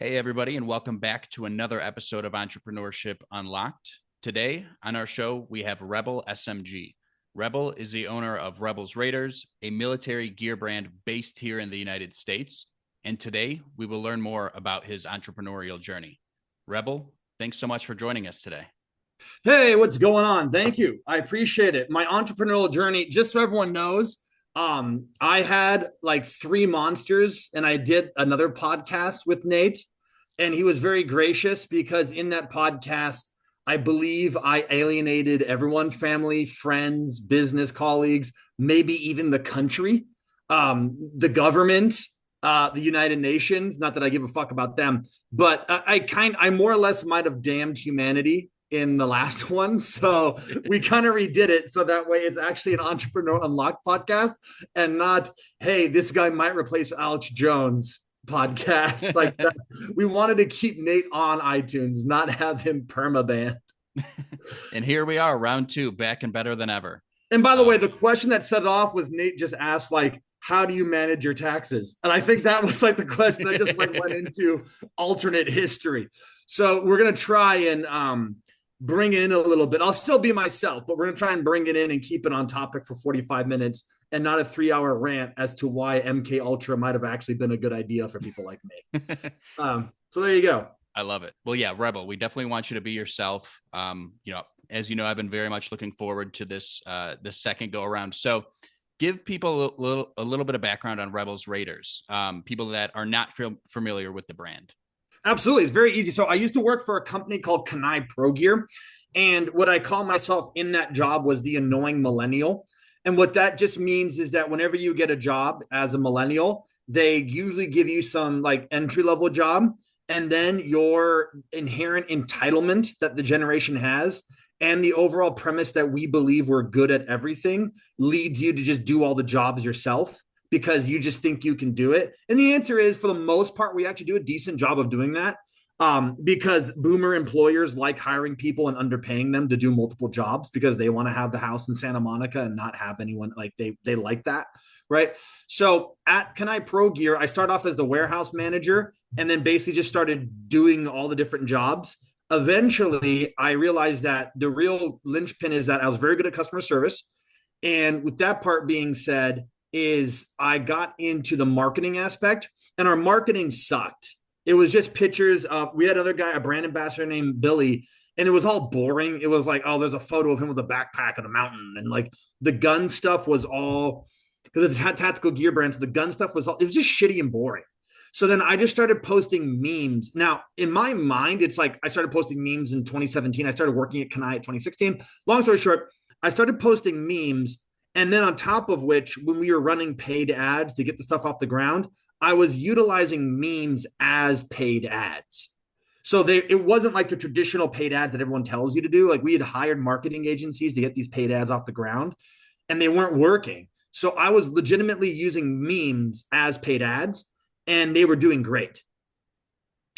Hey, everybody, and welcome back to another episode of Entrepreneurship Unlocked. Today on our show, we have Rebel SMG. Rebel is the owner of Rebel's Raiders, a military gear brand based here in the United States. And today, we will learn more about his entrepreneurial journey. Rebel, thanks so much for joining us today. Hey, what's going on? Thank you. I appreciate it. My entrepreneurial journey, just so everyone knows, I had like three monsters and I did another podcast with Nate, and he was very gracious because in that podcast, I believe I alienated everyone, family, friends, business colleagues, maybe even the country, the government, the United Nations. Not that I give a fuck about them, but I more or less might have damned humanity in the last one. So we kind of redid it. So that way it's actually an Entrepreneur Unlocked podcast and not, hey, this guy might replace Alex Jones podcast. Like that. We wanted to keep Nate on iTunes, not have him permabanned. And here we are, round two, back and better than ever. And by the way, the question that set it off was Nate just asked, like, how do you manage your taxes? And I think that was like the question that just like went into alternate history. So we're going to try and bring it in a little bit. I'll still be myself, but we're going to try and bring it in and keep it on topic for 45 minutes and not a 3-hour rant as to why MK Ultra might have actually been a good idea for people like me. So there you go. I love it. Well, yeah, Rebel, we definitely want you to be yourself. As you know, I've been very much looking forward to this second go around. So give people a little bit of background on Rebel's Raiders, people that are not familiar with the brand. Absolutely. It's very easy. So I used to work for a company called Kenai Pro Gear. And what I call myself in that job was the annoying millennial. And what that just means is that whenever you get a job as a millennial, they usually give you some like entry level job. And then your inherent entitlement that the generation has and the overall premise that we believe we're good at everything leads you to just do all the jobs yourself because you just think you can do it. And the answer is, for the most part, we actually do a decent job of doing that because boomer employers like hiring people and underpaying them to do multiple jobs because they want to have the house in Santa Monica and not have anyone like they like that, right? So at Kenai Pro Gear, I started off as the warehouse manager and then basically just started doing all the different jobs. Eventually, I realized that the real linchpin is that I was very good at customer service. And with that part being said, is I got into the marketing aspect and our marketing sucked. It was just pictures of, we had another guy, a brand ambassador named Billy, and it was all boring. It was like, oh, there's a photo of him with a backpack on the mountain. And like the gun stuff was all, because it's a tactical gear brand. So the gun stuff was all, it was just shitty and boring. So then I just started posting memes. Now, in my mind, it's like I started posting memes in 2017. I started working at Kenai at 2016. Long story short, I started posting memes. And then on top of which, when we were running paid ads to get the stuff off the ground, I was utilizing memes as paid ads. So it wasn't like the traditional paid ads that everyone tells you to do. Like we had hired marketing agencies to get these paid ads off the ground and they weren't working. So I was legitimately using memes as paid ads and they were doing great.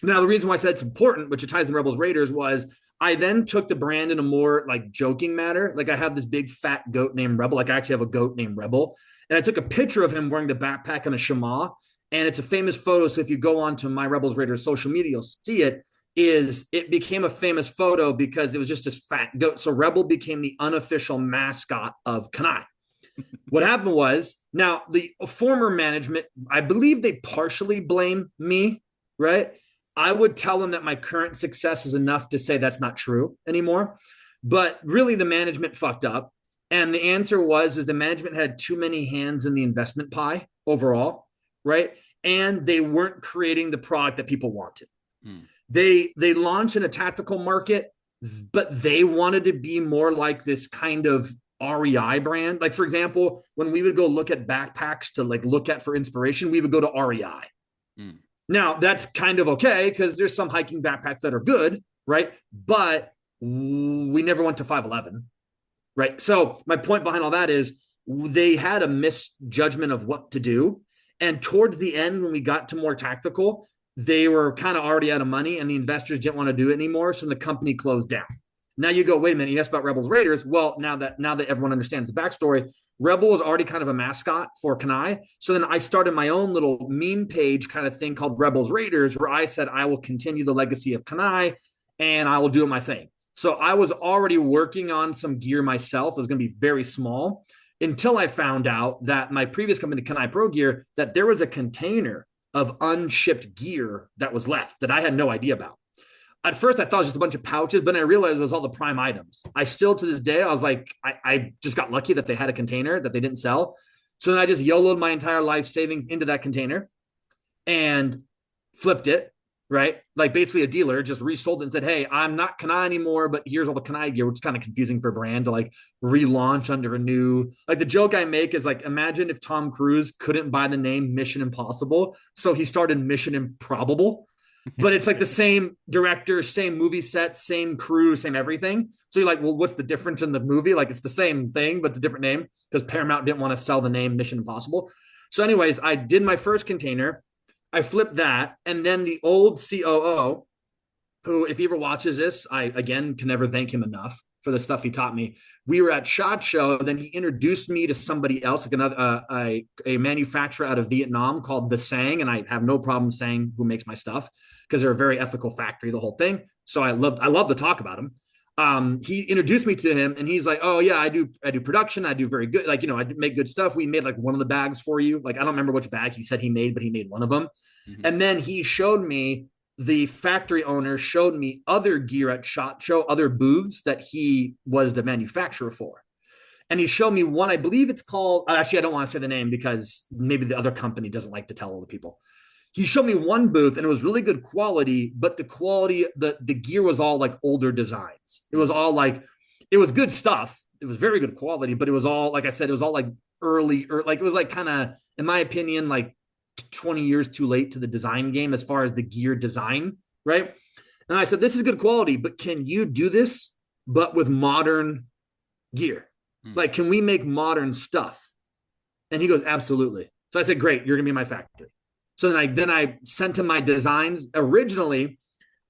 Now, the reason why I said it's important, which it ties in Rebels Raiders, was I then took the brand in a more like joking matter. Like I have this big fat goat named Rebel. Like I actually have a goat named Rebel. And I took a picture of him wearing the backpack and a shema. And it's a famous photo. So if you go on to my Rebels Raiders social media, you'll see it. It became a famous photo because it was just this fat goat. So Rebel became the unofficial mascot of Kenai. What happened was, now the former management, I believe they partially blame me, right? I would tell them that my current success is enough to say that's not true anymore. But really the management fucked up. And the answer was the management had too many hands in the investment pie overall, right? And they weren't creating the product that people wanted. They launched in a tactical market, but they wanted to be more like this kind of REI brand. Like, for example, when we would go look at backpacks to like look at for inspiration, we would go to REI. Now, that's kind of okay because there's some hiking backpacks that are good, right? But we never went to 511, right? So my point behind all that is they had a misjudgment of what to do. And towards the end, when we got to more tactical, they were kind of already out of money and the investors didn't want to do it anymore. So the company closed down. Now you go, wait a minute, you asked about Rebels Raiders. Well, now that everyone understands the backstory, Rebel was already kind of a mascot for Kenai. So then I started my own little meme page kind of thing called Rebels Raiders, where I said I will continue the legacy of Kenai and I will do my thing. So I was already working on some gear myself. It was going to be very small until I found out that my previous company, Kenai Pro Gear, that there was a container of unshipped gear that was left that I had no idea about. At first, I thought it was just a bunch of pouches, but then I realized it was all the prime items. I still, to this day, I was like, I just got lucky that they had a container that they didn't sell. So then I just YOLO'd my entire life savings into that container and flipped it, right? Like basically a dealer just resold it and said, hey, I'm not Kenai anymore, but here's all the Kenai gear, which is kind of confusing for a brand to like relaunch under a new, like the joke I make is like, imagine if Tom Cruise couldn't buy the name Mission Impossible. So he started Mission Improbable. But it's like the same director, same movie set, same crew, same everything. So you're like, well, what's the difference in the movie? Like it's the same thing, but it's a different name because Paramount didn't want to sell the name Mission Impossible. So anyways, I did my first container. I flipped that. And then the old COO, who, if he ever watches this, I, again, can never thank him enough for the stuff he taught me. We were at SHOT Show. Then he introduced me to somebody else, like another a manufacturer out of Vietnam called The Sang. And I have no problem saying who makes my stuff because they're a very ethical factory, the whole thing. So I love to talk about him. He introduced me to him and he's like, oh yeah, I do production. I do very good. Like, I make good stuff. We made like one of the bags for you. Like, I don't remember which bag he said he made, but he made one of them. Mm-hmm. And then he showed me, the factory owner showed me other gear at SHOT Show, other booths that he was the manufacturer for. And he showed me one, I believe it's called, actually, I don't want to say the name because maybe the other company doesn't like to tell all the people. He showed me one booth and it was really good quality, but the quality, the gear was all like older designs. It was all like, it was good stuff. It was very good quality, but it was all, like I said, it was all like early, or like, it was like kind of, in my opinion, like 20 years too late to the design game as far as the gear design, right? And I said, this is good quality, but can you do this, but with modern gear? Like, can we make modern stuff? And he goes, absolutely. So I said, great, you're going to be my factory. So then I sent him my designs. Originally,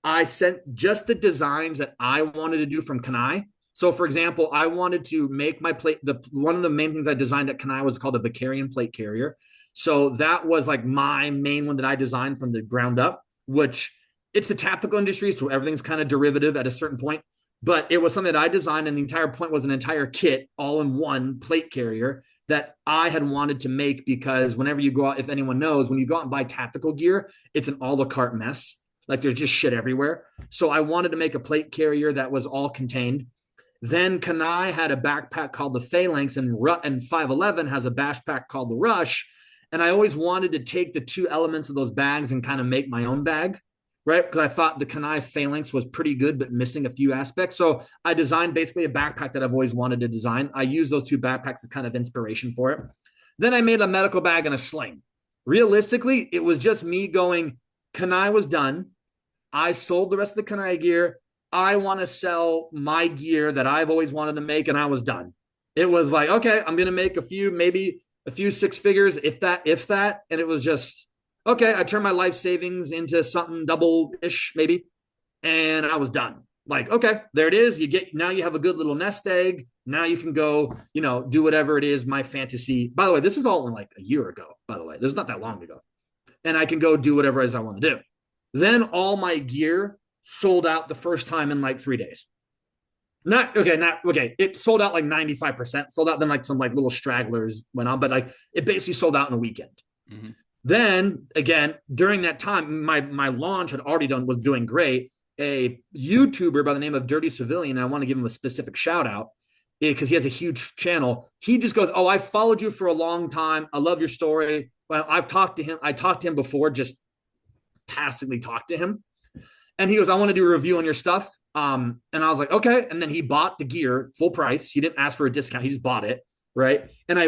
I sent just the designs that I wanted to do from Kenai. So for example, I wanted to make my plate. One of the main things I designed at Kenai was called a Vicarian plate carrier. So that was like my main one that I designed from the ground up, which it's the tactical industry. So everything's kind of derivative at a certain point, but it was something that I designed. And the entire point was an entire kit, all in one plate carrier that I had wanted to make, because whenever you go out, if anyone knows, when you go out and buy tactical gear, it's an a la carte mess. Like there's just shit everywhere. So I wanted to make a plate carrier that was all contained. Then Kenai had a backpack called the Phalanx, and 511 has a backpack called the Rush. And I always wanted to take the two elements of those bags and kind of make my own bag, right? Because I thought the Kenai Phalanx was pretty good, but missing a few aspects. So I designed basically a backpack that I've always wanted to design. I used those two backpacks as kind of inspiration for it. Then I made a medical bag and a sling. Realistically, it was just me going, Kenai was done. I sold the rest of the Kenai gear. I want to sell my gear that I've always wanted to make, and I was done. It was like, okay, I'm going to make maybe a few six figures, if that. And it was just, okay, I turned my life savings into something double-ish maybe, and I was done. Like, okay, there it is. Now you have a good little nest egg. Now you can go, do whatever it is, my fantasy. By the way, this is all in like a year ago, by the way. This is not that long ago. And I can go do whatever it is I want to do. Then all my gear sold out the first time in like 3 days. Not okay. It sold out like 95%. Sold out, then like some like little stragglers went on, but like it basically sold out in a weekend. Mm-hmm. Then again, during that time, my launch was doing great. A YouTuber by the name of Dirty Civilian, and I want to give him a specific shout out because he has a huge channel. He just goes, "Oh, I followed you for a long time. I love your story." Well, I've talked to him. I talked to him before, just passively talked to him. And he goes, I want to do a review on your stuff. And I was like, okay. And then he bought the gear full price. He didn't ask for a discount. He just bought it. Right. And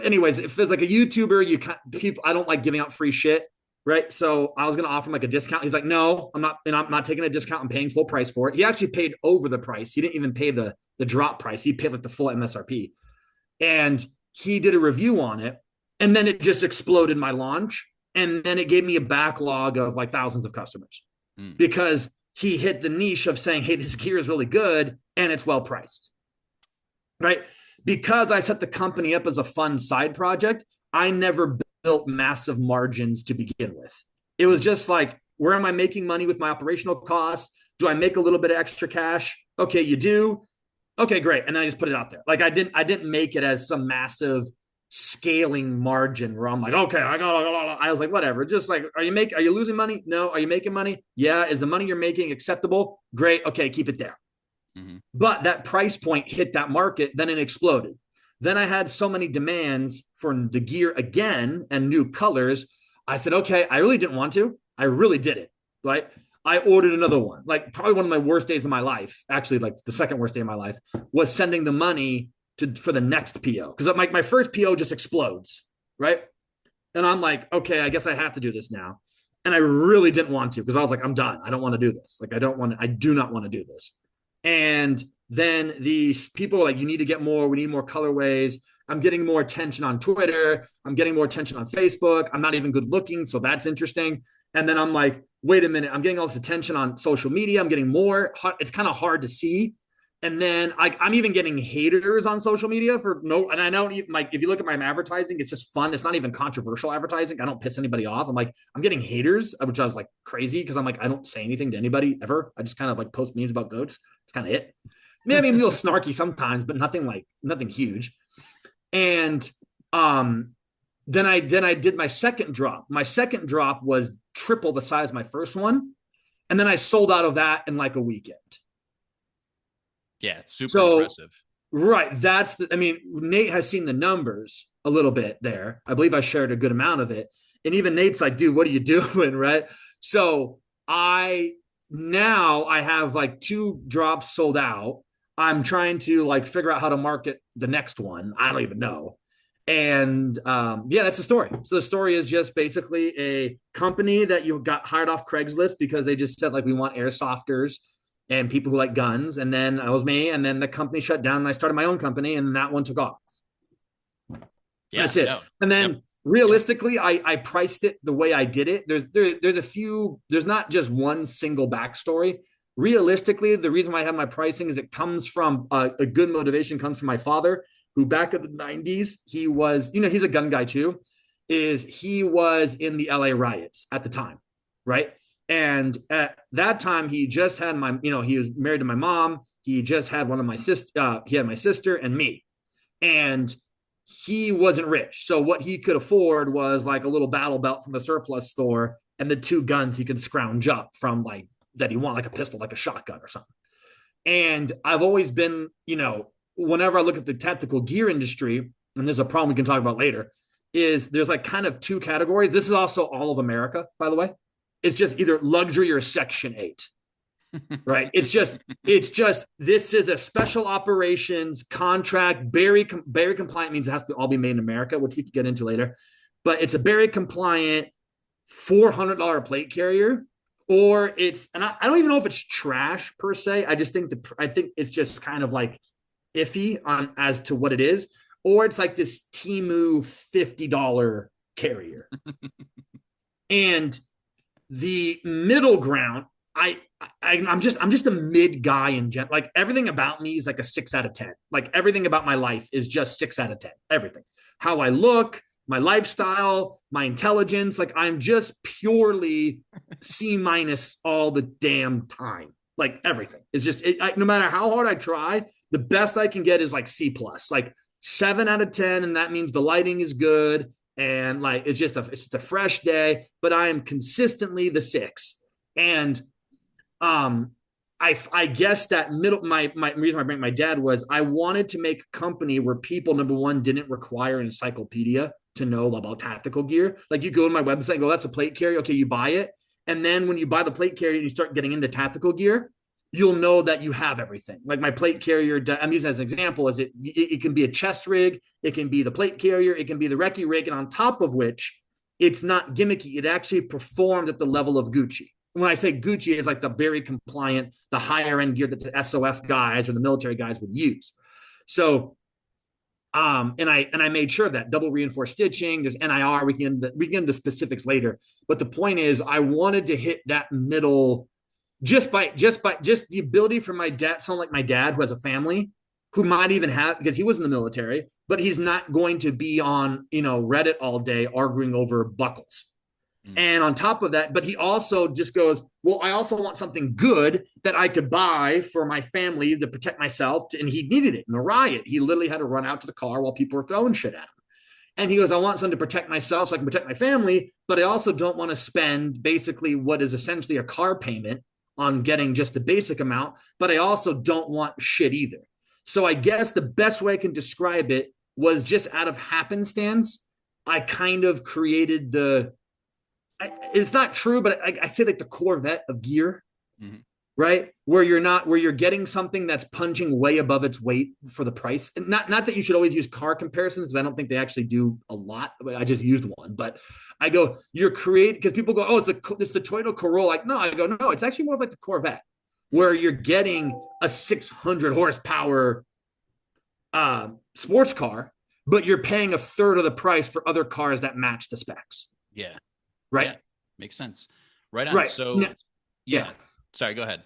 anyways, if it's like a YouTuber, I don't like giving out free shit. Right. So I was going to offer him like a discount. He's like, no, I'm not taking a discount. I'm paying full price for it. He actually paid over the price. He didn't even pay the drop price. He paid like the full MSRP. And he did a review on it. And then it just exploded my launch. And then it gave me a backlog of like thousands of customers. Because he hit the niche of saying, hey, this gear is really good and it's well priced, right? Because I set the company up as a fun side project, I never built massive margins to begin with. It was just like, where am I making money with my operational costs? Do I make a little bit of extra cash? Okay, you do. Okay, great. And then I just put it out there. Like I didn't make it as some massive scaling margin where I'm like, okay, I was like, whatever. Just like, are you losing money? No. Are you making money? Yeah. Is the money you're making acceptable? Great. Okay, keep it there. Mm-hmm. But that price point hit that market, then it exploded. Then I had so many demands for the gear again and new colors. I said, okay, I really didn't want to. I really did it. Right. I ordered another one. Like probably one of my worst days of my life, actually, like the second worst day of my life, was sending the money for the next PO. Because my first PO just explodes. Right. And I'm like, okay, I guess I have to do this now. And I really didn't want to, because I was like, I'm done. I don't want to do this. Like, I do not want to do this. And then these people are like, you need to get more. We need more colorways. I'm getting more attention on Twitter. I'm getting more attention on Facebook. I'm not even good looking. So that's interesting. And then I'm like, wait a minute. I'm getting all this attention on social media. I'm getting more. It's kind of hard to see. And then I'm even getting haters on social media for no. And I know, like, if you look at my advertising, it's just fun. It's not even controversial advertising. I don't piss anybody off. I'm like, I'm getting haters, which I was like crazy, because I'm like, I don't say anything to anybody ever. I just kind of like post memes about goats. It's kind of it. Maybe I'm a little snarky sometimes, but nothing huge. And then I did my second drop. My second drop was triple the size of my first one. And then I sold out of that in like a weekend. Yeah, it's super impressive. Right. Nate has seen the numbers a little bit there. I believe I shared a good amount of it. And even Nate's like, dude, what are you doing? Right. So I have like 2 drops sold out. I'm trying to like figure out how to market the next one. I don't even know. And that's the story. So the story is just basically a company that you got hired off Craigslist because they just said, like, we want airsofters and people who like guns. And then that was me. And then the company shut down and I started my own company, and that one took off. Yeah, that's it. No. And then realistically, I priced it the way I did it. There's not just one single backstory. Realistically, the reason why I have my pricing is it comes from a good motivation comes from my father, who back in the 90s, he was, he's a gun guy too, he was in the LA riots at the time. Right. And at that time, he just had he was married to my mom. He just had one of my sister. He had my sister and me, and he wasn't rich. So what he could afford was like a little battle belt from the surplus store and the 2 guns he could scrounge up from, like, that he want, like a pistol, like a shotgun or something. And I've always been, whenever I look at the tactical gear industry, and there's a problem we can talk about later, is there's like kind of 2 categories. This is also all of America, by the way. It's just either luxury or Section 8, right? It's just, this is a special operations contract. Berry compliant means it has to all be made in America, which we can get into later. But it's a Berry compliant $400 plate carrier, or it's, and I don't even know if it's trash per se. I think it's just kind of like iffy on as to what it is, or it's like this Temu $50 carrier. And the middle ground, I'm just a mid guy in general. Like, everything about me is like a 6 out of 10. Like, everything about my life is just 6 out of 10. Everything, how I look, my lifestyle, my intelligence, like, I'm just purely C- all the damn time. Like, everything is just no matter how hard I try, the best I can get is like C+, like 7 out of 10, and that means the lighting is good. And like, it's just a fresh day, but I am consistently the 6. And I guess that my reason I bring my dad was I wanted to make a company where people, number one, didn't require an encyclopedia to know about tactical gear. Like, you go to my website and go, that's a plate carrier. Okay, you buy it. And then when you buy the plate carrier and you start getting into tactical gear, you'll know that you have everything. Like, my plate carrier, I'm using as an example, is it can be a chest rig, it can be the plate carrier, it can be the recce rig, and on top of which, it's not gimmicky. It actually performed at the level of Gucci. When I say Gucci, it's like the very compliant, the higher end gear that the SOF guys or the military guys would use. So, and I made sure of that. Double reinforced stitching, there's NIR. We can get into specifics later, but the point is, I wanted to hit that middle just the ability for my dad, someone like my dad who has a family, who might even have, because he was in the military, but he's not going to be on, Reddit all day arguing over buckles. And on top of that, but he also just goes, well, I also want something good that I could buy for my family to protect myself. And he needed it in a riot. He literally had to run out to the car while people were throwing shit at him. And he goes, I want something to protect myself so I can protect my family, but I also don't want to spend basically what is essentially a car payment on getting just the basic amount, but I also don't want shit either. So I guess the best way I can describe it was just out of happenstance, I kind of created it's not true, but I say like the Corvette of gear, right? Where you're getting something that's punching way above its weight for the price. And not that you should always use car comparisons, because I don't think they actually do a lot, but I just used one. But I go, because people go, oh, it's the Toyota Corolla. Like, no, I go, no, it's actually more like the Corvette, where you're getting a 600 horsepower sports car, but you're paying a third of the price for other cars that match the specs. Yeah. Right. Yeah. Makes sense. Right on. Right. So yeah. Sorry, go ahead.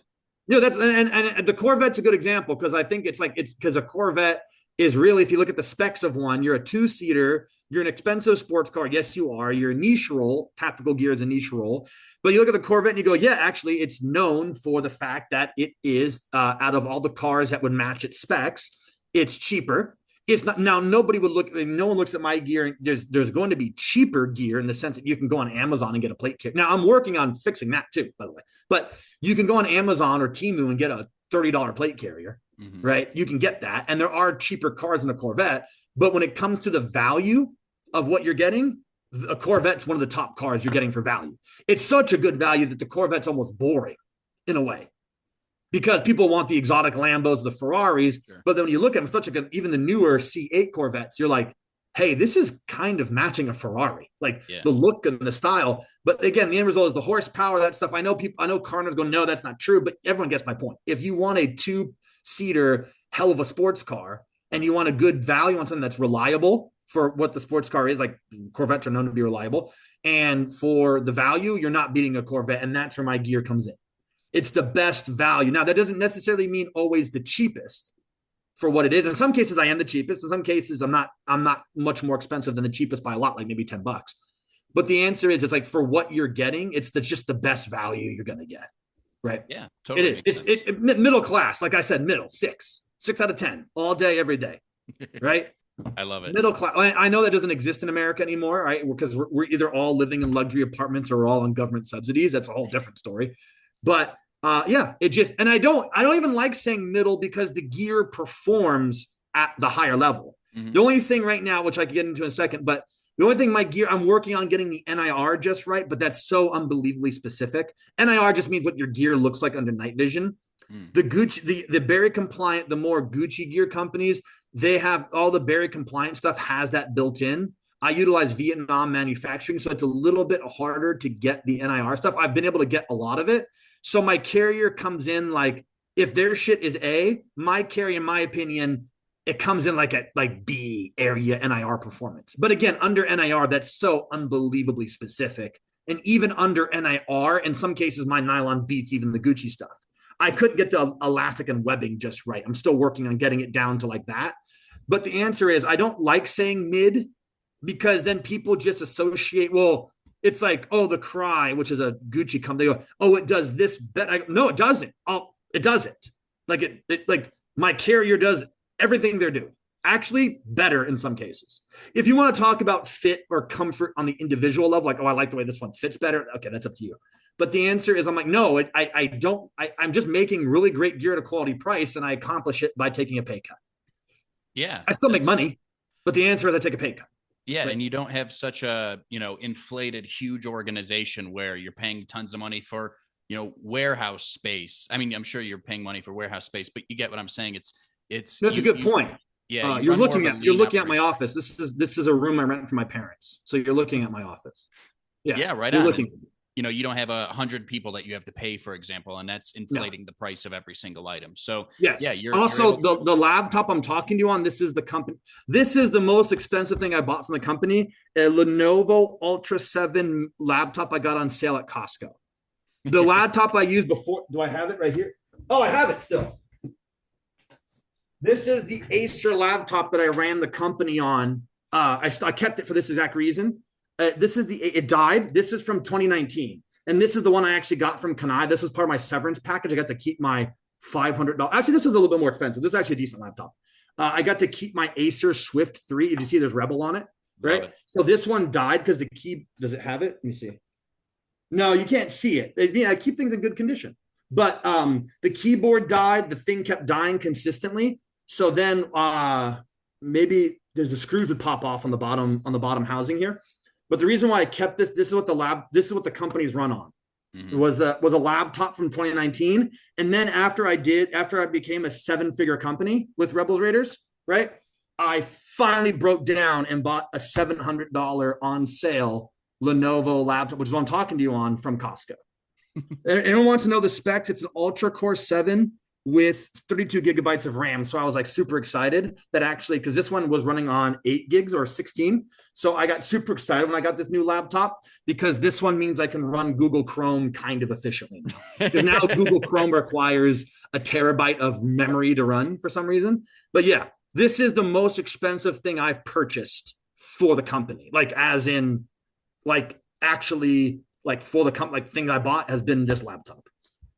No, that's and the Corvette's a good example, because I think it's because a Corvette is really, if you look at the specs of one, you're a 2-seater, you're an expensive sports car. Yes, you are. You're a niche role. Tactical gear is a niche role. But you look at the Corvette and you go, yeah, actually, it's known for the fact that it is out of all the cars that would match its specs, it's cheaper. It's not, now no one looks at my gear, and there's going to be cheaper gear in the sense that you can go on Amazon and get a plate carrier. Now I'm working on fixing that too, by the way, but you can go on Amazon or Temu and get a $30 plate carrier, right? You can get that. And there are cheaper cars in a Corvette, but when it comes to the value of what you're getting, a Corvette's one of the top cars you're getting for value. It's such a good value that the Corvette's almost boring in a way, because people want the exotic Lambos, the Ferraris. Sure. But then when you look at them, especially even the newer C8 Corvettes, you're like, hey, this is kind of matching a Ferrari, like the look and the style. But again, the end result is the horsepower, that stuff. I know Carner's going, no, that's not true, but everyone gets my point. If you want a 2-seater hell of a sports car and you want a good value on something that's reliable for what the sports car is, like Corvettes are known to be reliable, and for the value, you're not beating a Corvette. And that's where my gear comes in. It's the best value. Now, that doesn't necessarily mean always the cheapest for what it is. In some cases, I am the cheapest. In some cases, I'm not much more expensive than the cheapest by a lot, like maybe $10. But the answer is, it's like, for what you're getting, it's just the best value you're going to get. Right. Yeah, totally. It is. It's middle class. Like I said, middle 6 out of 10 all day, every day. Right. I love it. Middle class. I know that doesn't exist in America anymore, right? Because we're either all living in luxury apartments or we're all on government subsidies. That's a whole different story. But it just, and I don't even like saying middle, because the gear performs at the higher level. The only thing right now, which I can get into in a second, but the only thing my gear, I'm working on getting the NIR just right, but that's so unbelievably specific. NIR just means what your gear looks like under night vision. The Gucci, the Berry compliant, the more Gucci gear companies, they have all the Berry compliant stuff has that built in. I utilize Vietnam manufacturing, so it's a little bit harder to get the NIR stuff. I've been able to get a lot of it. So my carrier comes in, like, if their shit is A, my carrier, in my opinion, it comes in like B area NIR performance. But again, under NIR, that's so unbelievably specific. And even under NIR, in some cases, my nylon beats even the Gucci stuff. I couldn't get the elastic and webbing just right. I'm still working on getting it down to like that. But the answer is, I don't like saying mid, because then people just associate, well, it's like, oh, the Cry, which is a Gucci company, they go, oh, it does this better. No, it doesn't. Oh, it doesn't. Like like my carrier does everything they're doing. Actually, better in some cases. If you want to talk about fit or comfort on the individual level, like, oh, I like the way this one fits better. Okay, that's up to you. But the answer is, I'm like, no, I don't. I'm just making really great gear at a quality price, and I accomplish it by taking a pay cut. Yeah, I still make money, but the answer is I take a pay cut. Yeah, and you don't have such a, inflated, huge organization where you're paying tons of money for, warehouse space. I mean, I'm sure you're paying money for warehouse space, but you get what I'm saying. That's a good point. Yeah, you're looking at my office. This is a room I rent for my parents. So you're looking at my office. Yeah, right. You're looking. You don't have 100 people that you have to pay, for example, and that's inflating the price of every single item. So yes. Yeah, you're the laptop I'm talking to you on. This is the company. This is the most expensive thing I bought from the company. A Lenovo Ultra 7 laptop I got on sale at Costco. The laptop I used before, do I have it right here? Oh, I have it still. This is the Acer laptop that I ran the company on. I kept it for this exact reason. It died. This is from 2019. And this is the one I actually got from Kenai. This is part of my severance package. I got to keep my $500. Actually, this is a little bit more expensive. This is actually a decent laptop. I got to keep my Acer Swift 3. If you see, there's Rebel on it, right? So this one died because the key, does it have it? Let me see. No, you can't see it. I keep things in good condition. But the keyboard died. The thing kept dying consistently. So then maybe there's the screws would pop off on the bottom housing here. But the reason why I kept this is what the company's run on. Mm-hmm. It was a laptop from 2019. And then after I became a 7-figure company with Rebels Raiders, right? I finally broke down and bought a $700 on sale Lenovo laptop, which is what I'm talking to you on, from Costco. Anyone wants to know the specs? It's an Ultra Core 7 with 32 gigabytes of RAM. So I was like super excited that actually, because this one was running on 8 gigs or 16. So I got super excited when I got this new laptop, because this one means I can run Google Chrome kind of efficiently now. Because now Google Chrome requires a terabyte of memory to run for some reason. But yeah, this is the most expensive thing I've purchased for the company. Like as in, like actually, like for the company, like thing I bought has been this laptop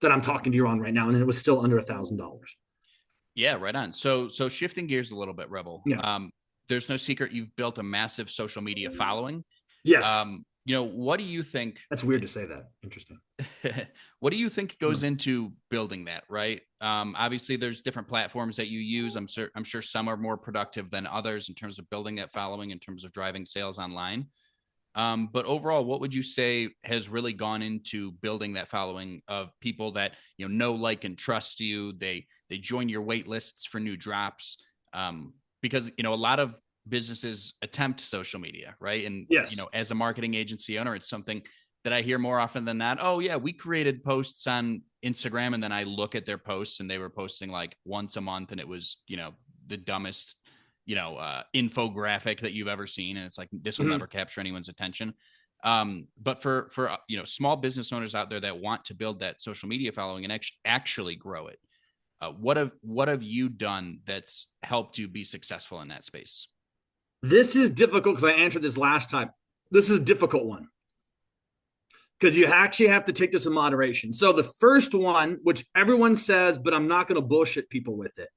that I'm talking to you on right now, and it was still under $1,000. Yeah, right on. So shifting gears a little bit, Rebel. Yeah. There's no secret you've built a massive social media following. Yes. What do you think? That's weird to say that. Interesting. What do you think goes into building that? Right. Obviously, there's different platforms that you use. I'm sure some are more productive than others in terms of building that following, in terms of driving sales online. But overall, what would you say has really gone into building that following of people that, know, like, and trust you? They join your wait lists for new drops. Because, a lot of businesses attempt social media, right? And, yes, as a marketing agency owner, it's something that I hear more often than not. Oh yeah, we created posts on Instagram, and then I look at their posts and they were posting like once a month, and it was, the dumbest infographic that you've ever seen. And it's like, this will never capture anyone's attention. But for small business owners out there that want to build that social media following and actually grow it, what have you done that's helped you be successful in that space? This is difficult because I answered this last time. This is a difficult one because you actually have to take this in moderation. So the first one, which everyone says, but I'm not going to bullshit people with it,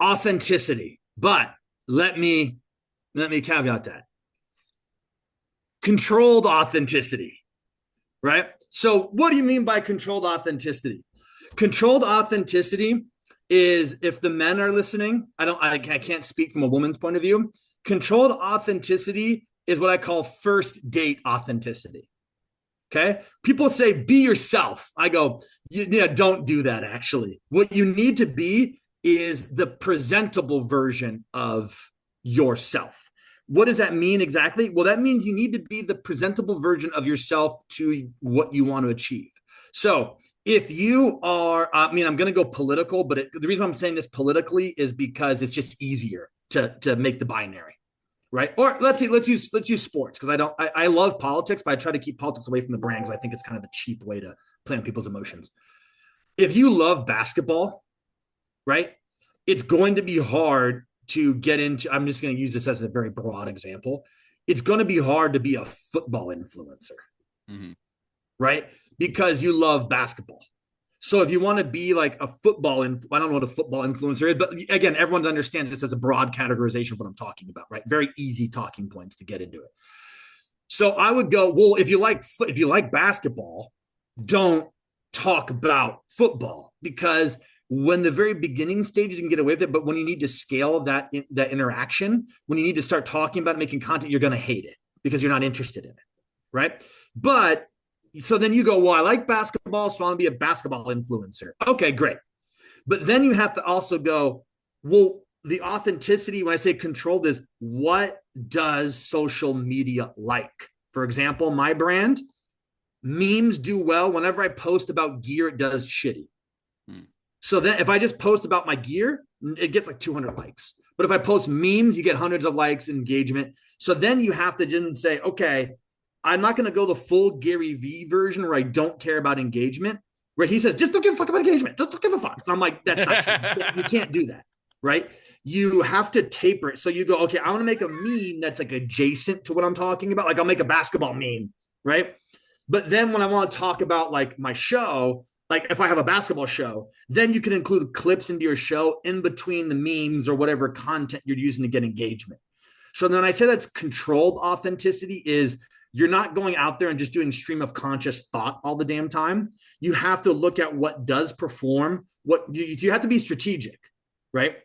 authenticity. But let me caveat that. Controlled authenticity, right? So what do you mean by controlled authenticity? Controlled authenticity is, if the men are listening, I can't speak from a woman's point of view. Controlled authenticity is what I call first date authenticity. Okay. People say, be yourself. I go, don't do that. Actually, what you need to be is the presentable version of yourself. What does that mean exactly? Well, that means you need to be the presentable version of yourself to what you want to achieve. So if you are, I'm going to go political, but the reason I'm saying this politically is because it's just easier to make the binary, right? Or let's use sports, because I love politics, but I try to keep politics away from the brand because I think it's kind of a cheap way to play on people's emotions. If you love basketball, right, it's going to be hard to get into, I'm just going to use this as a very broad example. It's going to be hard to be a football influencer, right? Because you love basketball. So if you want to be like a football, I don't know what a football influencer is, but again, everyone understands this as a broad categorization of what I'm talking about, right? Very easy talking points to get into it. So I would go, well, if you like basketball, don't talk about football, because when the very beginning stages you can get away with it, but when you need to scale that interaction, when you need to start talking about it, making content, you're going to hate it because you're not interested in it, right? But so then you go, well, I like basketball, so I want to be a basketball influencer. Okay, great. But then you have to also go, well, the authenticity, when I say controlled, is what does social media like? For example, my brand, memes do well. Whenever I post about gear, it does shitty. So then if I just post about my gear, it gets like 200 likes. But if I post memes, you get hundreds of likes, engagement. So then you have to just say, okay, I'm not going to go the full Gary Vee version where I don't care about engagement, where he says, just don't give a fuck about engagement. Just don't give a fuck. And I'm like, that's not true. You can't do that, right? You have to taper it. So you go, okay, I want to make a meme that's like adjacent to what I'm talking about. Like I'll make a basketball meme, right? But then when I want to talk about like my show, like if I have a basketball show, then you can include clips into your show in between the memes or whatever content you're using to get engagement. So then I say that's controlled authenticity is you're not going out there and just doing stream of conscious thought all the damn time. You have to look at what does perform. What you have to be strategic, right?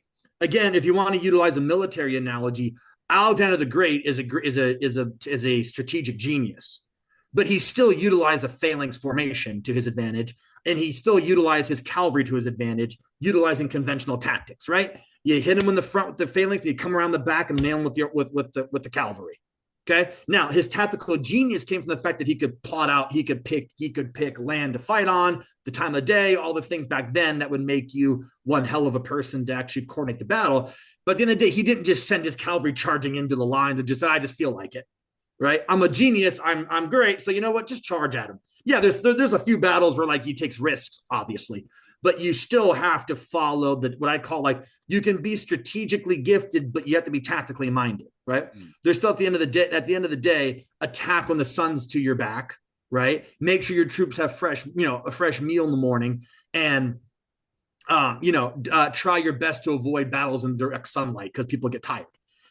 Again, if you want to utilize a military analogy, Alexander the Great is a strategic genius, but he still utilized a phalanx formation to his advantage, and he still utilized his cavalry to his advantage, utilizing conventional tactics. Right? You hit him in the front with the phalanx, and you come around the back and nail him with the cavalry. Okay. Now his tactical genius came from the fact that he could plot out, he could pick land to fight on, the time of day, all the things back then that would make you one hell of a person to actually coordinate the battle. But at the end of the day, he didn't just send his cavalry charging into the line to I just feel like it. Right. I'm a genius. I'm great. So you know what? Just charge at him. Yeah. There's a few battles where like he takes risks, obviously, but you still have to follow what I call like, you can be strategically gifted, but you have to be tactically minded. Right. There's still at the end of the day, attack when the sun's to your back. Right. Make sure your troops have a fresh meal in the morning, and try your best to avoid battles in direct sunlight because people get tired.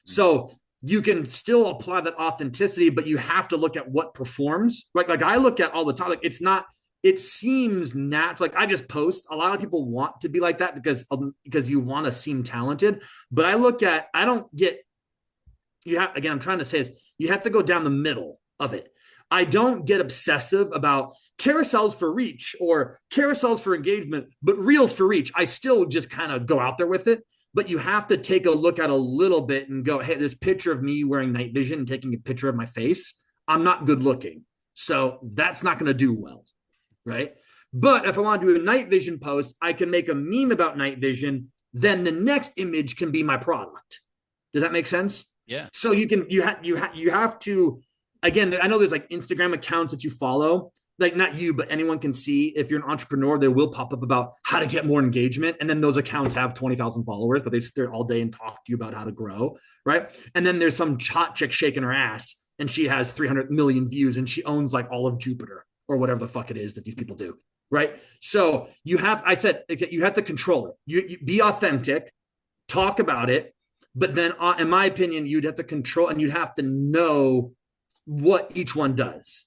So you can still apply that authenticity, but you have to look at what performs. Right. Like I look at all the time, like it seems natural. Like I just post. A lot of people want to be like that because you want to seem talented. But I'm trying to say is you have to go down the middle of it. I don't get obsessive about carousels for reach or carousels for engagement, but reels for reach. I still just kind of go out there with it. But you have to take a look at a little bit and go, hey, this picture of me wearing night vision and taking a picture of my face, I'm not good looking. So that's not going to do well. Right. But if I want to do a night vision post, I can make a meme about night vision. Then the next image can be my product. Does that make sense? Yeah. So you have to, again, I know there's like Instagram accounts that you follow, like not you, but anyone can see. If you're an entrepreneur, there will pop up about how to get more engagement. And then those accounts have 20,000 followers, but they sit there all day and talk to you about how to grow. Right. And then there's some hot chick shaking her ass and she has 300 million views and she owns like all of Jupiter or whatever the fuck it is that these people do. Right. So you have to control it. You be authentic, talk about it. But then, in my opinion, you'd have to control and you'd have to know what each one does.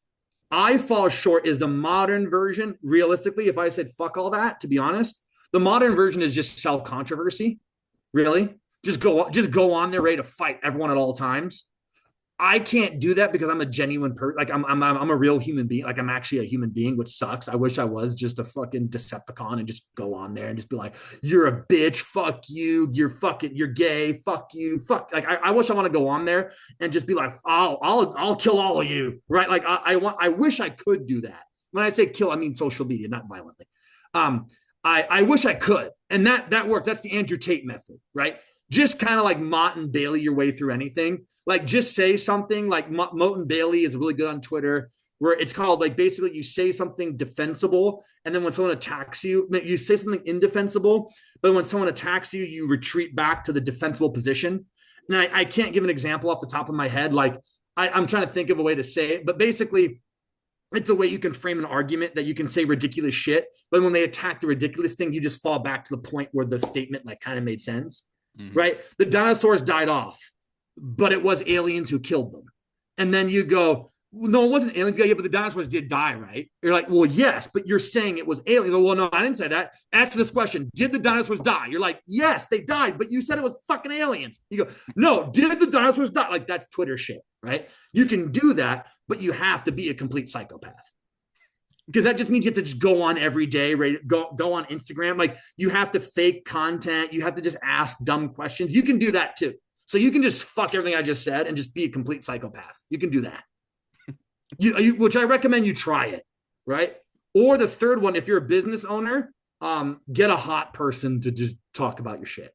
I fall short is the modern version. Realistically, if I said fuck all that, to be honest, the modern version is just sell controversy. Really, just go on there ready to fight everyone at all times. I can't do that because I'm a genuine person. Like I'm a real human being. Like I'm actually a human being, which sucks. I wish I was just a fucking Decepticon and just go on there and just be like, you're a bitch. Fuck you. You're gay. Fuck you. Fuck. Like I wish I want to go on there and just be like, I'll kill all of you. Right. Like I wish I could do that. When I say kill, I mean social media, not violently. I wish I could. And that works. That's the Andrew Tate method, right? Just kind of like Mott and Bailey your way through anything. Like just say something like Moten Bailey is really good on Twitter where it's called like basically you say something defensible. And then when someone attacks you, you say something indefensible, but when someone attacks you, you retreat back to the defensible position. And I can't give an example off the top of my head. Like I'm trying to think of a way to say it, but basically it's a way you can frame an argument that you can say ridiculous shit. But when they attack the ridiculous thing, you just fall back to the point where the statement like kind of made sense, right? The dinosaurs died off, but it was aliens who killed them. And then you go, no, it wasn't aliens. Yeah, but the dinosaurs did die, right? You're like, well, yes, but you're saying it was aliens. Well, no, I didn't say that. Answer this question. Did the dinosaurs die? You're like, yes, they died, but you said it was fucking aliens. You go, no, did the dinosaurs die? Like that's Twitter shit, right? You can do that, but you have to be a complete psychopath. Because that just means you have to just go on every day, right? Go on Instagram. Like you have to fake content. You have to just ask dumb questions. You can do that too. So you can just fuck everything I just said and just be a complete psychopath. You can do that. Which I recommend you try it, right? Or the third one, if you're a business owner, get a hot person to just talk about your shit.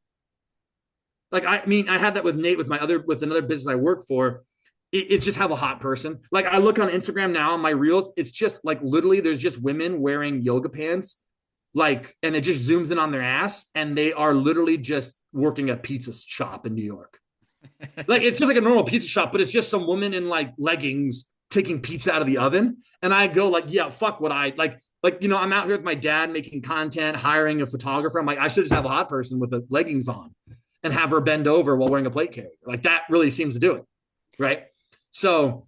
Like, I mean, I had that with Nate with another business I work for. it's just have a hot person. Like I look on Instagram now on my reels, it's just like literally there's just women wearing yoga pants, like, and it just zooms in on their ass, and they are literally just working a pizza shop in New York. Like it's just like a normal pizza shop, but it's just some woman in like leggings taking pizza out of the oven. And I go like, yeah, fuck what I like, you know, I'm out here with my dad making content, hiring a photographer. I'm like, I should just have a hot person with the leggings on and have her bend over while wearing a plate carrier. Like that really seems to do it. Right. So,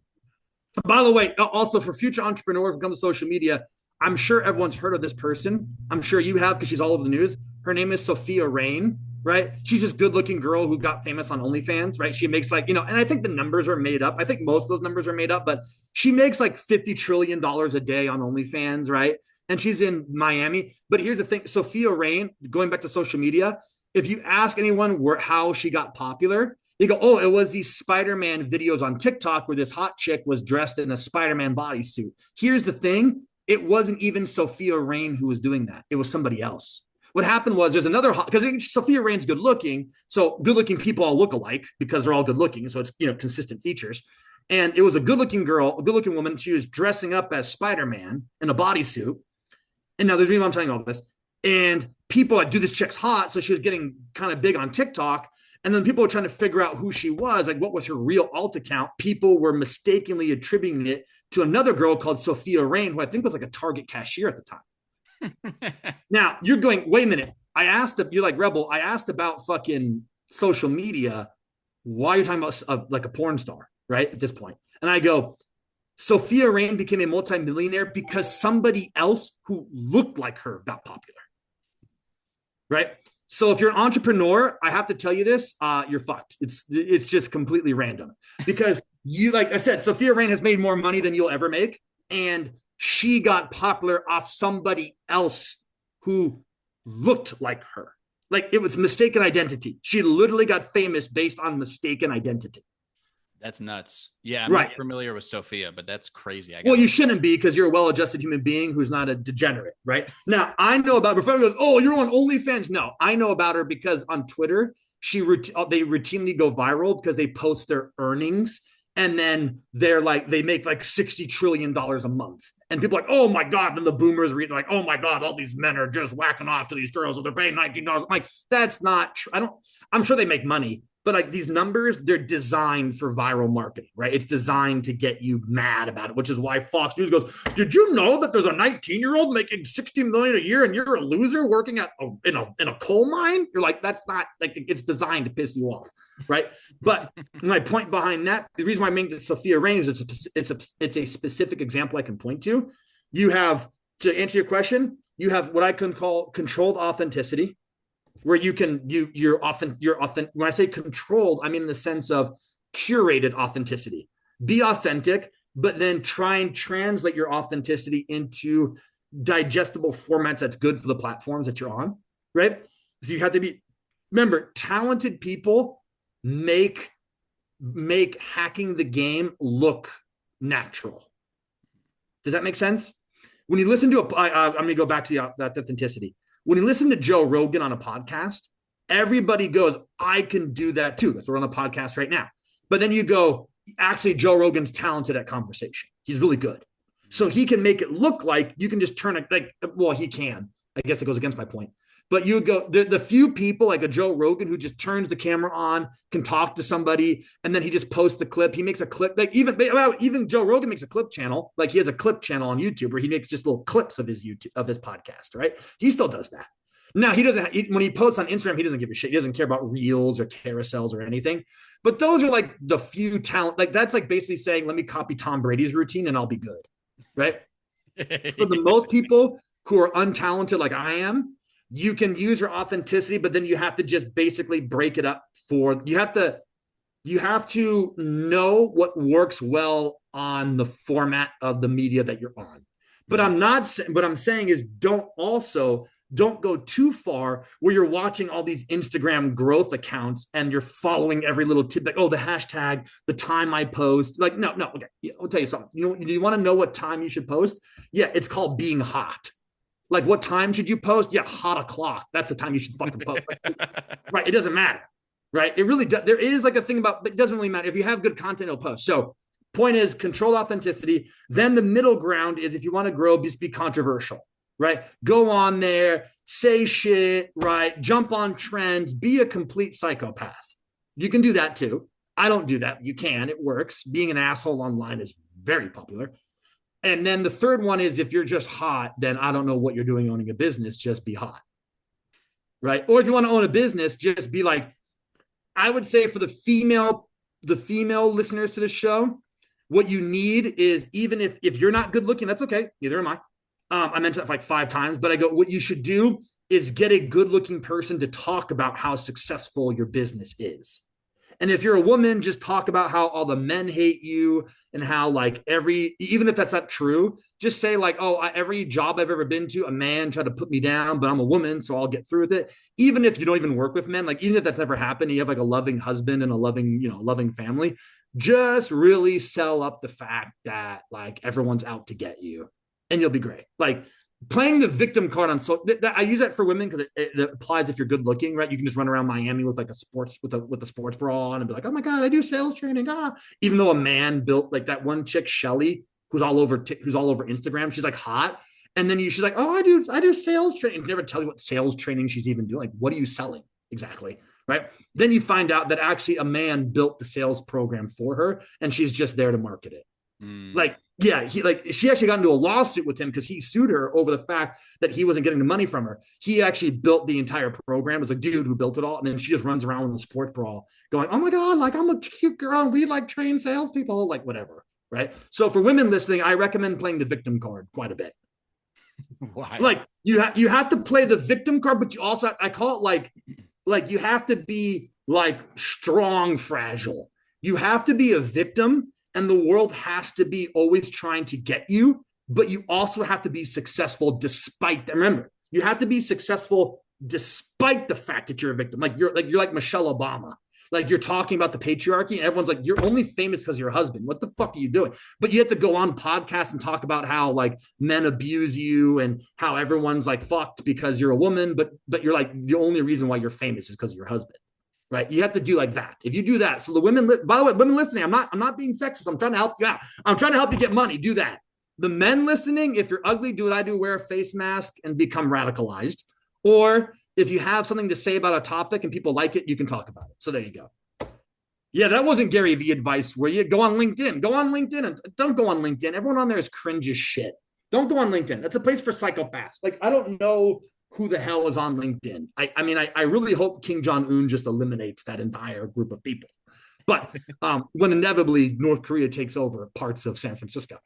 by the way, also for future entrepreneurs who come to social media, I'm sure everyone's heard of this person. I'm sure you have because she's all over the news. Her name is Sophia Rain, right? She's this good looking girl who got famous on OnlyFans, right? She makes like, you know, and I think the numbers are made up. I think most of those numbers are made up, but she makes like $50 trillion a day on OnlyFans, right? And she's in Miami. But here's the thing, Sophia Rain, going back to social media, if you ask anyone how she got popular, you go, oh, it was these Spider-Man videos on TikTok where this hot chick was dressed in a Spider-Man bodysuit. Here's the thing. It wasn't even Sophia Rain who was doing that. It was somebody else. What happened was there's another, because Sophia Rain's good looking. So good looking people all look alike because they're all good looking. So it's, you know, consistent features. And it was a good looking girl, a good looking woman. She was dressing up as Spider-Man in a bodysuit. And now there's a reason I'm telling you all this. And people like, dude, this chick's hot. So she was getting kind of big on TikTok. And then people were trying to figure out who she was, like what was her real alt account. People were mistakenly attributing it to another girl called Sophia Rain, who I think was like a Target cashier at the time. Now you're going, wait a minute. You're like Rebel. I asked about fucking social media. Why are you talking about like a porn star, right? At this point. And I go, Sophia Rain became a multimillionaire because somebody else who looked like her got popular, right? So if you're an entrepreneur, I have to tell you this, you're fucked. It's just completely random because you, like I said, Sophia Rain has made more money than you'll ever make. And she got popular off somebody else who looked like her. Like it was mistaken identity. She literally got famous based on mistaken identity. That's nuts. Yeah, I'm not familiar with Sophia, but that's crazy. Well, you shouldn't be because you're a well-adjusted human being who's not a degenerate, right? Now, I know about, before everyone goes, oh, you're on OnlyFans. No, I know about her because on Twitter, they routinely go viral because they post their earnings. And then they're like, they make like $60 trillion a month. And people are like, oh my God. Then the boomers read like, oh my God, all these men are just whacking off to these girls. So they're paying $19. I'm like, that's not true. I'm sure they make money. But like these numbers, they're designed for viral marketing, right? It's designed to get you mad about it, which is why Fox News goes, did you know that there's a 19-year-old making $60 million a year and you're a loser working in a coal mine? You're like, that's not, like, it's designed to piss you off, right? But my point behind that, the reason why I made this Sophia Rain is it's a specific example I can point to. You have, to answer your question, you have what I can call controlled authenticity, where you're often when I say controlled, I mean in the sense of curated authenticity. Be authentic, but then try and translate your authenticity into digestible formats that's good for the platforms that you're on, right? So you have to remember, talented people make hacking the game look natural. Does that make sense? When you listen to I'm going to go back to that authenticity. When you listen to Joe Rogan on a podcast, everybody goes, I can do that too. That's we're on a podcast right now. But then you go, actually, Joe Rogan's talented at conversation. He's really good. So he can make it look like you can just turn it like, well, he can. I guess it goes against my point. But you go, the few people like a Joe Rogan who just turns the camera on, can talk to somebody, and then he just posts the clip. He makes a clip. Like even Joe Rogan makes a clip channel. Like he has a clip channel on YouTube where he makes just little clips of his podcast, right? He still does that. Now when he posts on Instagram, he doesn't give a shit. He doesn't care about reels or carousels or anything. But those are like the few talent. Like that's like basically saying, let me copy Tom Brady's routine and I'll be good, right? For the most people who are untalented like I am, you can use your authenticity, but then you have to just basically break it up you have to know what works well on the format of the media that you're on. But what I'm saying is don't go too far where you're watching all these Instagram growth accounts and you're following every little tip, like, oh, the hashtag, the time I post. Like, no. Okay. I'll tell you something. You want to know what time you should post? Yeah. It's called being hot. Like, what time should you post? Yeah, hot o'clock. That's the time you should fucking post. Right. It doesn't matter. right? It really does. There is like a thing about, but it doesn't really matter. If you have good content, it'll post. So point is control authenticity. Then the middle ground is if you want to grow, just be controversial, right? Go on there, say shit, right? Jump on trends, be a complete psychopath. You can do that too. I don't do that. You can, it works. Being an asshole online is very popular. And then the third one is if you're just hot, then I don't know what you're doing owning a business, just be hot. Right? Or if you want to own a business, just be like, I would say for the female listeners to this show, what you need is, even if you're not good looking, that's okay. Neither am I. I mentioned that like 5 times, but I go, what you should do is get a good looking person to talk about how successful your business is. And if you're a woman, just talk about how all the men hate you and how like even if that's not true, just say like, oh, every job I've ever been to, a man tried to put me down, but I'm a woman, so I'll get through with it. Even if you don't even work with men, like even if that's never happened, you have like a loving husband and a loving family, just really sell up the fact that like everyone's out to get you and you'll be great. Like playing the victim card on I use that for women because it applies if you're good looking, right? You can just run around Miami with like a sports bra on and be like, oh my God, I do sales training. Even though a man built like that one chick, Shelly, who's all over Instagram, she's like hot. And then she's like, oh, I do sales training. Never tell you what sales training she's even doing. Like, what are you selling exactly? Right. Then you find out that actually a man built the sales program for her and she's just there to market it. Like, yeah, she actually got into a lawsuit with him because he sued her over the fact that he wasn't getting the money from her. He actually built the entire program as a dude who built it all. And then she just runs around with a sports bra going, oh my God, like I'm a cute girl and we like train salespeople, like whatever. Right. So for women listening, I recommend playing the victim card quite a bit. Why? Like you have to play the victim card, but you also, I call it like you have to be like strong, fragile. You have to be a victim. And the world has to be always trying to get you, but you also have to be successful despite that. Remember, you have to be successful despite the fact that you're a victim. You're like Michelle Obama. Like you're talking about the patriarchy and everyone's like, you're only famous because you're a husband. What the fuck are you doing? But you have to go on podcasts and talk about how like men abuse you and how everyone's like fucked because you're a woman, but you're like, the only reason why you're famous is because of your husband. Right. You have to do like that. If you do that. So the women, by the way, women listening, I'm not being sexist. I'm trying to help you out. I'm trying to help you get money. Do that. The men listening, if you're ugly, do what I do, wear a face mask and become radicalized. Or if you have something to say about a topic and people like it, you can talk about it. So there you go. Yeah, that wasn't Gary Vee advice where you go on LinkedIn. Go on LinkedIn and don't go on LinkedIn. Everyone on there is cringe as shit. Don't go on LinkedIn. That's a place for psychopaths. Like, I don't know who the hell is on LinkedIn. I mean, I really hope Kim Jong-un just eliminates that entire group of people. But when inevitably North Korea takes over parts of San Francisco,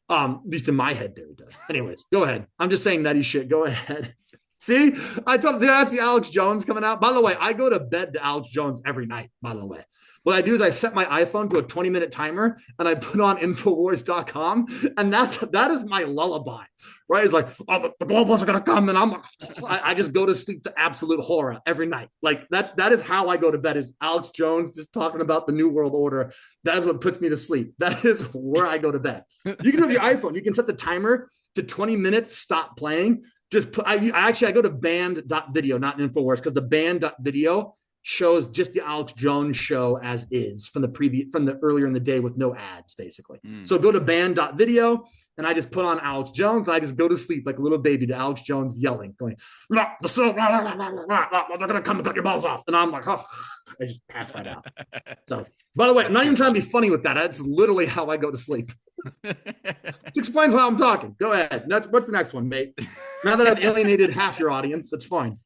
at least in my head there it does. Anyways, go ahead. I'm just saying nutty shit. Go ahead. See, I told you that's the Alex Jones coming out. By the way, I go to bed to Alex Jones every night, by the way. What I do is I set my iPhone to a 20-minute timer and I put on Infowars.com. And that is my lullaby, right? It's like, oh, the globalists are going to come. And I just go to sleep to absolute horror every night. Like that is how I go to bed, is Alex Jones just talking about the New World Order. That is what puts me to sleep. That is where I go to bed. You can do it with your iPhone. You can set the timer to 20 minutes, stop playing. I go to band.video, not Infowars, because the band.video shows just the Alex Jones show as is from the earlier in the day with no ads, basically. So go to band.video and I just put on Alex Jones and I just go to sleep like a little baby to Alex Jones yelling, going, they're going to come and cut your balls off. And I'm like, oh, I just pass right out. So, by the way, I'm not even trying to be funny with that. That's literally how I go to sleep. It explains how I'm talking. Go ahead. What's the next one, mate? Now that I've alienated half your audience, that's fine.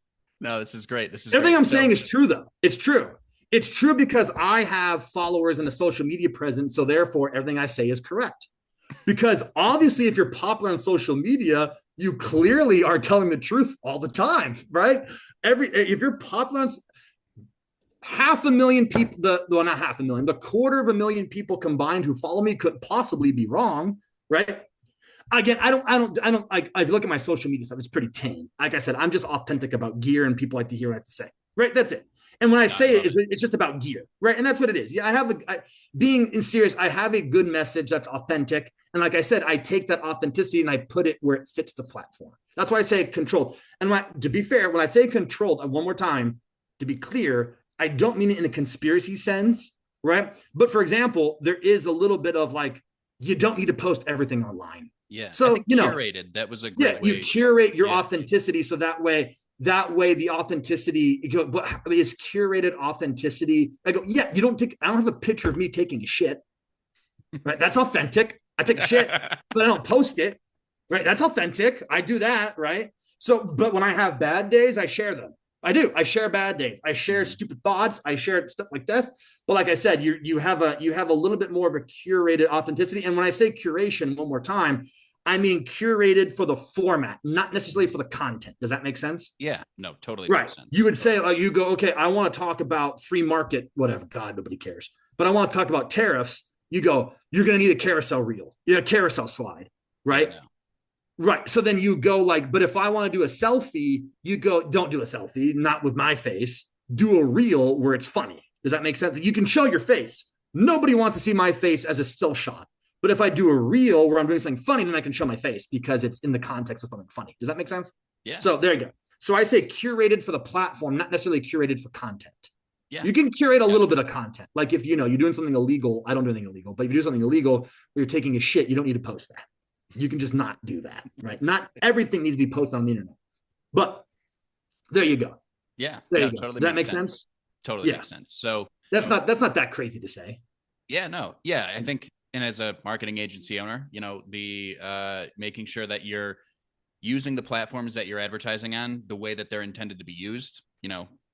No, this is great. Everything I'm saying is true, though. It's true. It's true because I have followers and a social media presence. So therefore, everything I say is correct. Because obviously, if you're popular on social media, you clearly are telling the truth all the time, right? If you're popular on 500,000 people, not 500,000, the 250,000 people combined who follow me couldn't possibly be wrong, right? Again, I look at my social media stuff, it's pretty tame. Like I said, I'm just authentic about gear and people like to hear what I have to say, right? That's it. And when I say it's just about gear, right? And that's what it is. Yeah, being serious, I have a good message that's authentic. And like I said, I take that authenticity and I put it where it fits the platform. That's why I say controlled. And to be fair, when I say controlled, one more time, to be clear, I don't mean it in a conspiracy sense, right? But for example, there is a little bit of like, you don't need to post everything online. Yeah. I So, think curated, that was a yeah, great you way. curate your Yeah. authenticity. So that way the authenticity, but is curated authenticity. I go, yeah, I don't have a picture of me taking a shit, right? That's authentic. I take a shit, but I don't post it, right? That's authentic. I do that, right? So, but when I have bad days, I share them. I do. I share bad days. I share stupid thoughts. I share stuff like this. But like I said, you have a little bit more of a curated authenticity. And when I say curation, one more time, I mean curated for the format, not necessarily for the content. Does that make sense? Yeah, no, totally Right. makes sense. You would say, like, you go, okay, I want to talk about free market, whatever. God, nobody cares. But I want to talk about tariffs. You go, you're going to need a carousel reel, a carousel slide, right? Yeah, no. Right. So then you go like, but if I want to do a selfie, you go, don't do a selfie, not with my face. Do a reel where it's funny. Does that make sense? You can show your face. Nobody wants to see my face as a still shot. But if I do a reel where I'm doing something funny, then I can show my face because it's in the context of something funny. Does that make sense? Yeah. So there you go. So I say curated for the platform, not necessarily curated for content. Yeah. You can curate a little bit of content. Like if you're doing something illegal, I don't do anything illegal, but if you do something illegal where you're taking a shit, you don't need to post that. You can just not do that, right? Not everything needs to be posted on the internet. But there you go. Yeah. There no, you go. totally Does that make sense. sense? Totally Yeah. makes sense. So that's not that crazy to say. Yeah, no. Yeah, I think, and as a marketing agency owner, the making sure that you're using the platforms that you're advertising on the way that they're intended to be used,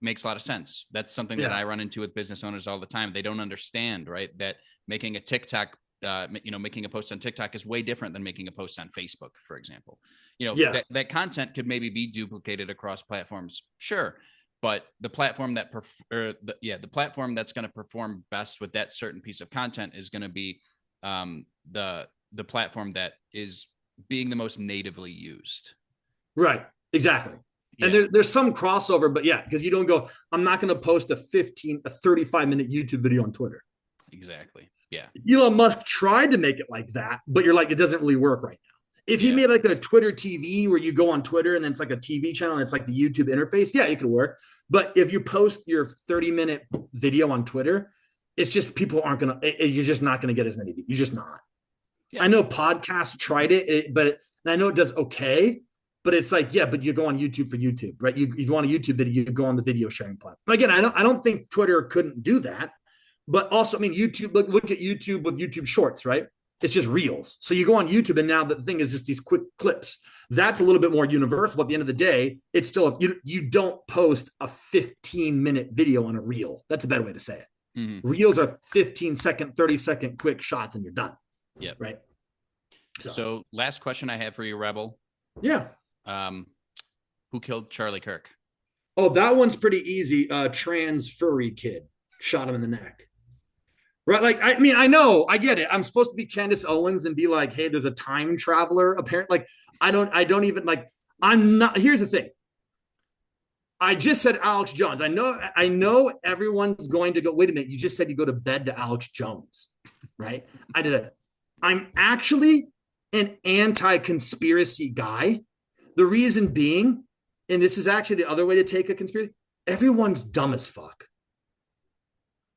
makes a lot of sense. That's something that I run into with business owners all the time. They don't understand, right? That making a TikTok, making a post on TikTok is way different than making a post on Facebook, for example. That content could maybe be duplicated across platforms, sure, but the platform the platform that's going to perform best with that certain piece of content is going to be the platform that is being the most natively used. Right. Exactly. Yeah. And there's some crossover, but yeah, because you don't go, I'm not going to post a 35-minute YouTube video on Twitter. Exactly. Yeah. Elon Musk tried to make it like that, but you're like, it doesn't really work right now. If he made like a Twitter TV where you go on Twitter and then it's like a TV channel and it's like the YouTube interface, yeah, it could work. But if you post your 30-minute video on Twitter, it's just people aren't going to, you're just not going to get as many. You're just not. Yeah. I know podcasts tried it, but I know it does okay. But it's like, yeah, but you go on YouTube for YouTube, right? If you want a YouTube video, you go on the video sharing platform. Again, I don't think Twitter couldn't do that. But also, I mean, YouTube, look at YouTube with YouTube Shorts, right? It's just reels. So you go on YouTube and now the thing is just these quick clips. That's a little bit more universal. But at the end of the day, it's still, you don't post a 15-minute video on a reel. That's a better way to say it. Mm-hmm. Reels are 15-second, 30-second quick shots and you're done. Yep. Right. So last question I have for you, Rebel. Yeah. Who killed Charlie Kirk? Oh, that one's pretty easy. Trans furry kid shot him in the neck. Right. Like, I mean, I know, I get it. I'm supposed to be Candace Owens and be like, hey, there's a time traveler. Apparently, like, I don't even like, I'm not, here's the thing. I just said Alex Jones. I know everyone's going to go, wait a minute. You just said you go to bed to Alex Jones, right? I did it. I'm actually an anti-conspiracy guy. The reason being, and this is actually the other way to take a conspiracy, everyone's dumb as fuck.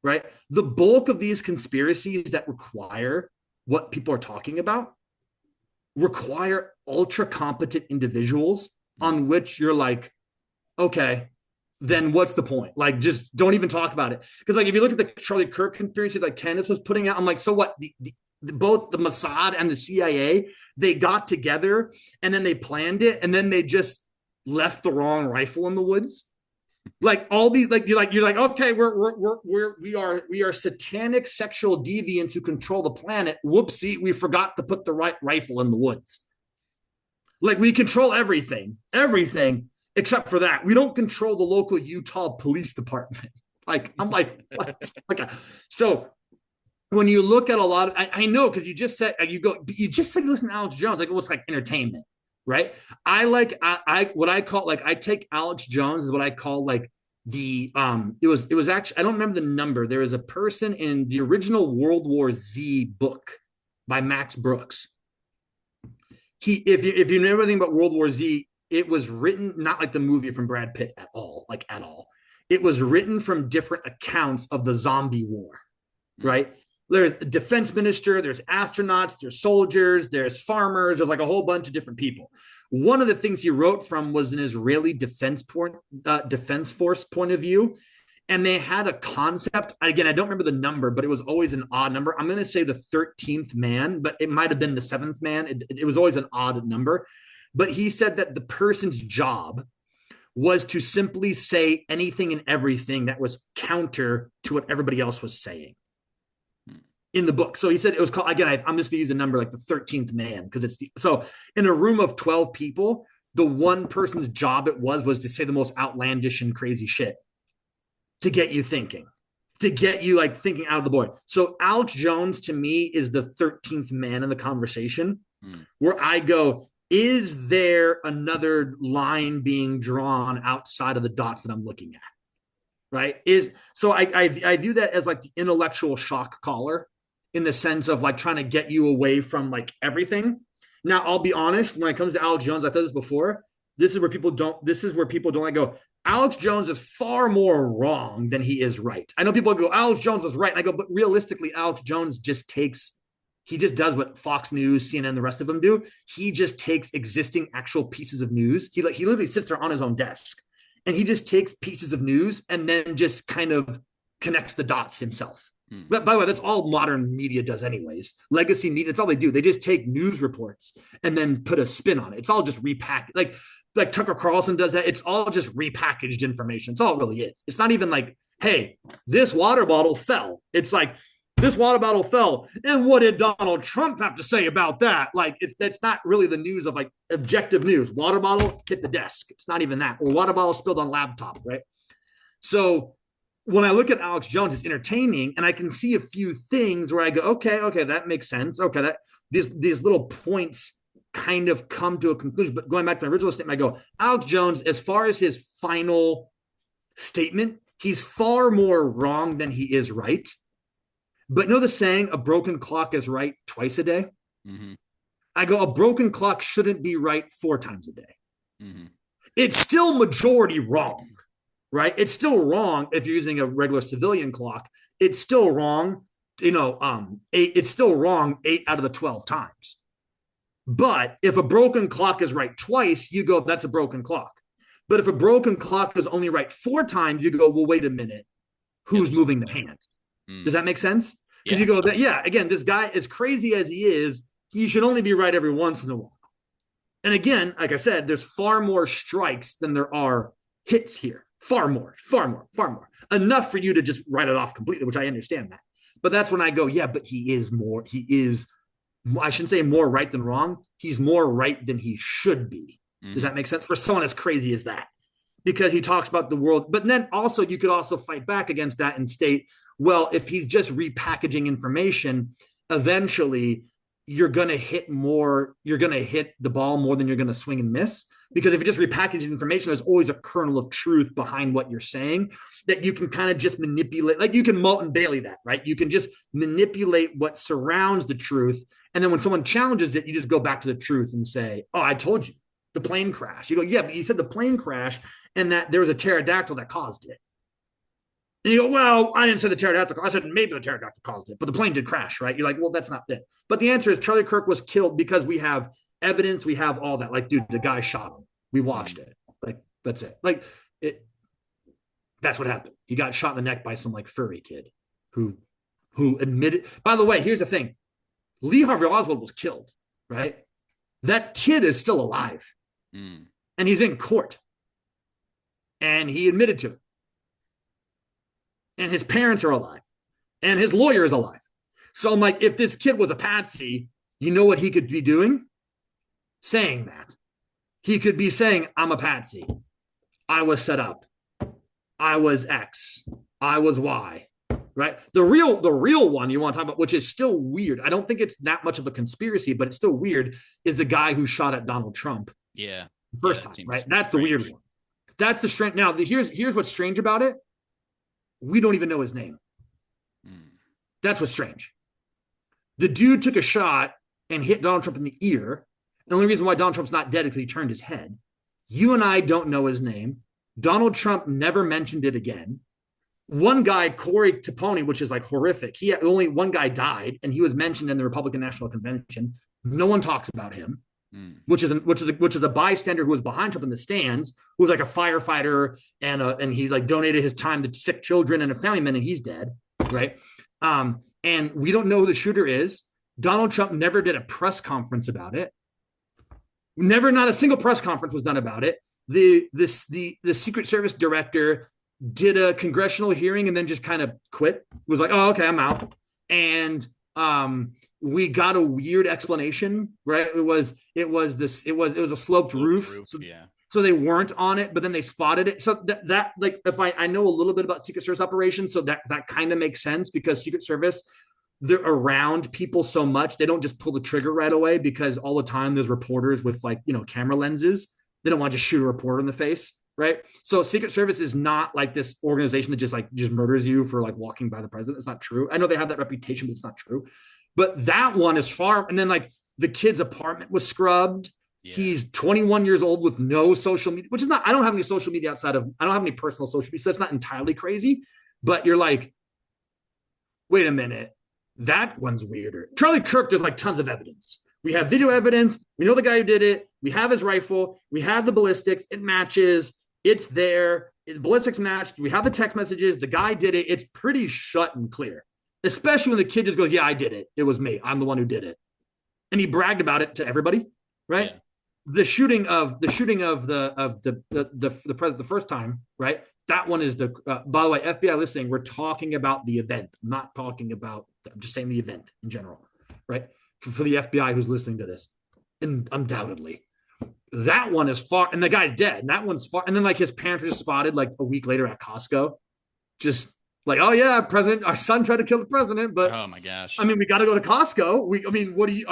Right? The bulk of these conspiracies that require what people are talking about require ultra competent individuals on which you're like, okay, then what's the point? Like, just don't even talk about it. Because like, if you look at the Charlie Kirk conspiracy that Candace was putting out, I'm like, so what? Both the Mossad and the CIA, they got together and then they planned it and then they just left the wrong rifle in the woods. Like all these, like you're like, okay, we are satanic sexual deviants who control the planet. Whoopsie, we forgot to put the right rifle in the woods. Like we control everything except for that. We don't control the local Utah police department. Like I'm like, what? Okay, so when you look at a lot of, I know because you just said you listen to Alex Jones, like it was like entertainment. Right. I what I call like, I take Alex Jones is what I call like the, it was actually, I don't remember the number. There is a person in the original World War Z book by Max Brooks. If you know everything about World War Z, it was written, not like the movie from Brad Pitt at all. it was written from different accounts of the zombie war, right? There's a defense minister, there's astronauts, there's soldiers, there's farmers, there's like a whole bunch of different people. One of the things he wrote from was an Israeli defense force point of view. And they had a concept. Again, I don't remember the number, but it was always an odd number. I'm going to say the 13th man, but it might have been the 7th man. It was always an odd number. But he said that the person's job was to simply say anything and everything that was counter to what everybody else was saying in the book. So he said it was called, again, I'm just going to use a number like the 13th man, because so in a room of 12 people, the one person's job was to say the most outlandish and crazy shit to get you thinking, to get you like thinking out of the board. So Alex Jones to me is the 13th man in the conversation, where I go, is there another line being drawn outside of the dots that I'm looking at? Right. I view that as like the intellectual shock collar, in the sense of like trying to get you away from like everything. Now, I'll be honest, when it comes to Alex Jones, I've said this before, this is where people don't like go, Alex Jones is far more wrong than he is right. I know people go, Alex Jones is right. And I go, but realistically, Alex Jones he just does what Fox News, CNN, the rest of them do. He just takes existing actual pieces of news. He literally sits there on his own desk and he just takes pieces of news and then just kind of connects the dots himself. But by the way, that's all modern media does anyways. Legacy media, that's all they do. They just take news reports and then put a spin on it. It's all just repackaged. Like Tucker Carlson does that. It's all just repackaged information. It's all it really is. It's not even like, hey, this water bottle fell. It's like, this water bottle fell. And what did Donald Trump have to say about that? Like, that's not really the news of like objective news. Water bottle hit the desk. It's not even that. Or water bottle spilled on laptop, right? So when I look at Alex Jones, it's entertaining, and I can see a few things where I go, okay, that makes sense. Okay, that these little points kind of come to a conclusion. But going back to my original statement, I go, Alex Jones, as far as his final statement, he's far more wrong than he is right. But the saying, a broken clock is right twice a day? Mm-hmm. I go, a broken clock shouldn't be right 4 times a day. Mm-hmm. It's still majority wrong. Right? It's still wrong if you're using a regular civilian clock. It's still wrong, it's still wrong 8 out of the 12 times. But if a broken clock is right twice, you go, that's a broken clock. But if a broken clock is only right 4 times, you go, well, wait a minute. Who's moving the hand? Does that make sense? Because you go, again, this guy, as crazy as he is, he should only be right every once in a while. And again, like I said, there's far more strikes than there are hits here. Far more. Enough for you to just write it off completely, which I understand that. But that's when I go, but I shouldn't say more right than wrong. He's more right than he should be. Does that make sense? For someone as crazy as that. Because he talks about the world. But then also, you could also fight back against that and state, well, if he's just repackaging information, eventually you're going to hit the ball more than you're going to swing and miss. Because if you just repackage information, there's always a kernel of truth behind what you're saying that you can kind of just manipulate. Like you can Molten Bailey that, right? You can just manipulate what surrounds the truth. And then when someone challenges it, you just go back to the truth and say, oh, I told you, the plane crash. You go, yeah, but you said the plane crash and that there was a pterodactyl that caused it. And you go, well, I didn't say the pterodactyl. I said maybe the pterodactyl caused it, but the plane did crash, right? You're like, well, that's not it. But the answer is Charlie Kirk was killed because we have evidence, we have all that. Like, dude, the guy shot him. We watched it. Like, that's it. Like, that's what happened. He got shot in the neck by some like furry kid who admitted. By the way, here's the thing. Lee Harvey Oswald was killed, right? That kid is still alive. And he's in court. And he admitted to it. And his parents are alive. And his lawyer is alive. So I'm like, if this kid was a patsy, you know what he could be doing? Saying that. He could be saying, I'm a patsy. I was set up. I was X. I was Y. Right? The real one you want to talk about, which is still weird. I don't think it's that much of a conspiracy, but it's still weird, is the guy who shot at Donald Trump. Yeah. The first time, right? That's the weird one. That's the strange. Now, here's what's strange about it. We don't even know his name. That's what's strange. The dude took a shot and hit Donald Trump in the ear. The only reason why Donald Trump's not dead is because he turned his head. You and I don't know his name. Donald Trump never mentioned it again. One guy, Corey Taponi, which is like horrific. Only one guy died, and he was mentioned in the Republican National Convention. No one talks about him, which is a bystander who was behind Trump in the stands, who was like a firefighter, and he like donated his time to sick children and a family man, and he's dead, right? And we don't know who the shooter is. Donald Trump never did a press conference about it. Never, not a single press conference was done about it. The Secret Service director did a congressional hearing and then just kind of quit. Was like, oh, okay, I'm out. And we got a weird explanation, right? It was a sloped roof. So they weren't on it, but then they spotted it. So that like, if I know a little bit about Secret Service operations, so that kind of makes sense, because Secret Service, they're around people so much, they don't just pull the trigger right away, because all the time there's reporters with like, camera lenses. They don't want to just shoot a reporter in the face, right? So Secret Service is not like this organization that just murders you for like walking by the president. It's not true. I know they have that reputation, but it's not true. But that one is far. And then like the kid's apartment was scrubbed. Yeah. He's 21 years old with no social media, which is not, I don't have any social media outside of, I don't have any personal social media. So that's not entirely crazy, but you're like, wait a minute. That one's weirder. Charlie Kirk, there's like tons of evidence. We have video evidence. We know the guy who did it. We have his rifle. We have the ballistics. It matches. It's there. The ballistics matched. We have the text messages. The guy did it. It's pretty shut and clear, especially when the kid just goes, yeah, I did it. It was me. I'm the one who did it. And he bragged about it to everybody, right? Yeah. The shooting of the president the first time, right? That one is by the way, FBI listening, we're talking about the event. I'm not talking about, I'm just saying the event in general, right? For the FBI who's listening to this, and undoubtedly that one is far, and the guy's dead, and that one's far. And then like his parents were just spotted like a week later at Costco, just like, oh yeah, our son tried to kill the president, but oh my gosh, I mean, we got to go to Costco. What are you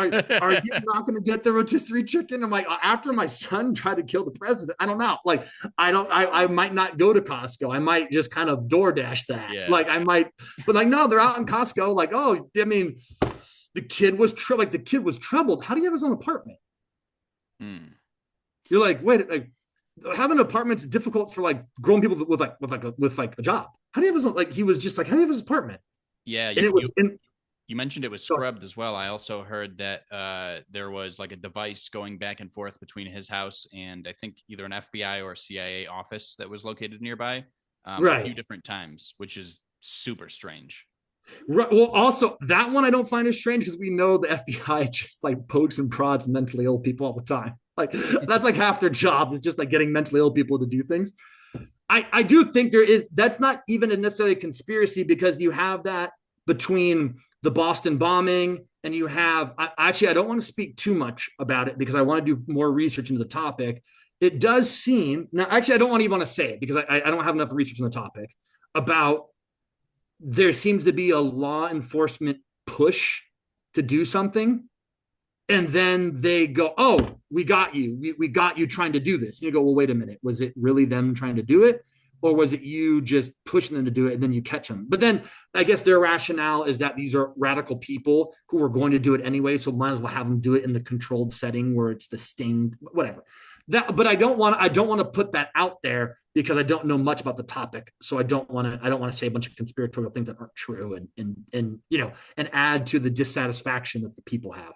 not going to get the rotisserie chicken? I'm like, after my son tried to kill the president, I don't know. Like, I might not go to Costco. I might just kind of DoorDash that. Yeah. Like I might, but like, no, they're out in Costco. Like, oh, I mean, the kid was troubled. How do you have his own apartment? You're like, wait, like having an apartment is difficult for like grown people with a job. How do you have his own, like, he was just like, how do you have his apartment? Yeah. You mentioned it was scrubbed as well. I also heard that there was like a device going back and forth between his house and I think either an FBI or a CIA office that was located nearby a few different times, which is super strange. Right. Well, also that one I don't find as strange because we know the FBI just like pokes and prods mentally ill people all the time. Like that's like half their job is just like getting mentally ill people to do things. I do think that's not even necessarily a conspiracy, because you have that between the Boston bombing and you have, I don't want to speak too much about it because I want to do more research into the topic. It does seem, now actually I don't even want to say it because I don't have enough research on the topic about, there seems to be a law enforcement push to do something. And then they go, oh, we got you. We got you trying to do this. And you go, well, wait a minute. Was it really them trying to do it? Or was it you just pushing them to do it and then you catch them? But then I guess their rationale is that these are radical people who are going to do it anyway. So might as well have them do it in the controlled setting where it's the sting, whatever. But I don't want to put that out there because I don't know much about the topic. So I don't want to say a bunch of conspiratorial things that aren't true and add to the dissatisfaction that the people have.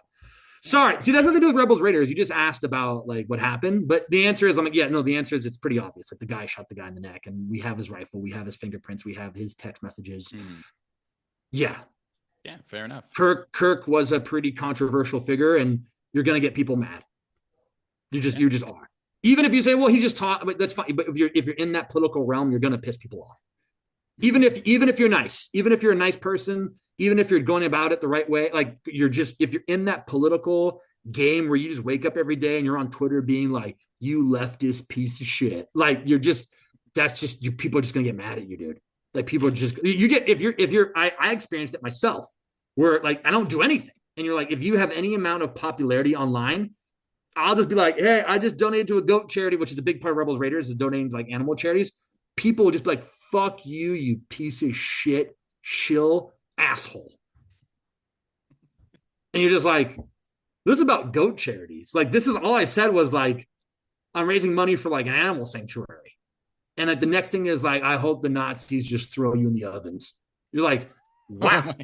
Sorry. See, that's nothing to do with Rebels Raiders. You just asked about like what happened, but the answer is, the answer is it's pretty obvious. Like the guy shot the guy in the neck, and we have his rifle, we have his fingerprints, we have his text messages. Yeah, fair enough. Kirk was a pretty controversial figure, and you're gonna get people mad. You just are. Even if you say, well, he just taught, but that's fine. But if you're in that political realm, you're gonna piss people off. Even if you're nice, even if you're a nice person, even if you're going about it the right way, like if you're in that political game where you just wake up every day and you're on Twitter being like, you leftist piece of shit. Like people are just going to get mad at you, dude. Like people are just, I experienced it myself where like, I don't do anything. And you're like, if you have any amount of popularity online, I'll just be like, hey, I just donated to a goat charity, which is a big part of Rebels Raiders, is donating to like animal charities. People will just be like, fuck you, you piece of shit, shill asshole. And you're just like, this is about goat charities. Like, this is all I said was like, I'm raising money for like an animal sanctuary. And like the next thing is like, I hope the Nazis just throw you in the ovens. You're like, wow.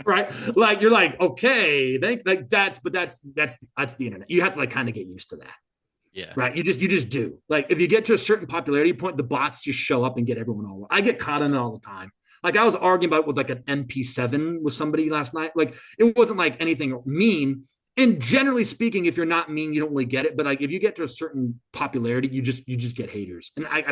Right. Like, you're like, okay, like that's the internet. You have to like kind of get used to that. Yeah. Right. You just do. Like if you get to a certain popularity point, the bots just show up and get everyone all. I get caught on it all the time. Like I was arguing about it with like an MP7 with somebody last night. Like it wasn't like anything mean. And generally speaking, if you're not mean, you don't really get it. But like if you get to a certain popularity, you just get haters. And I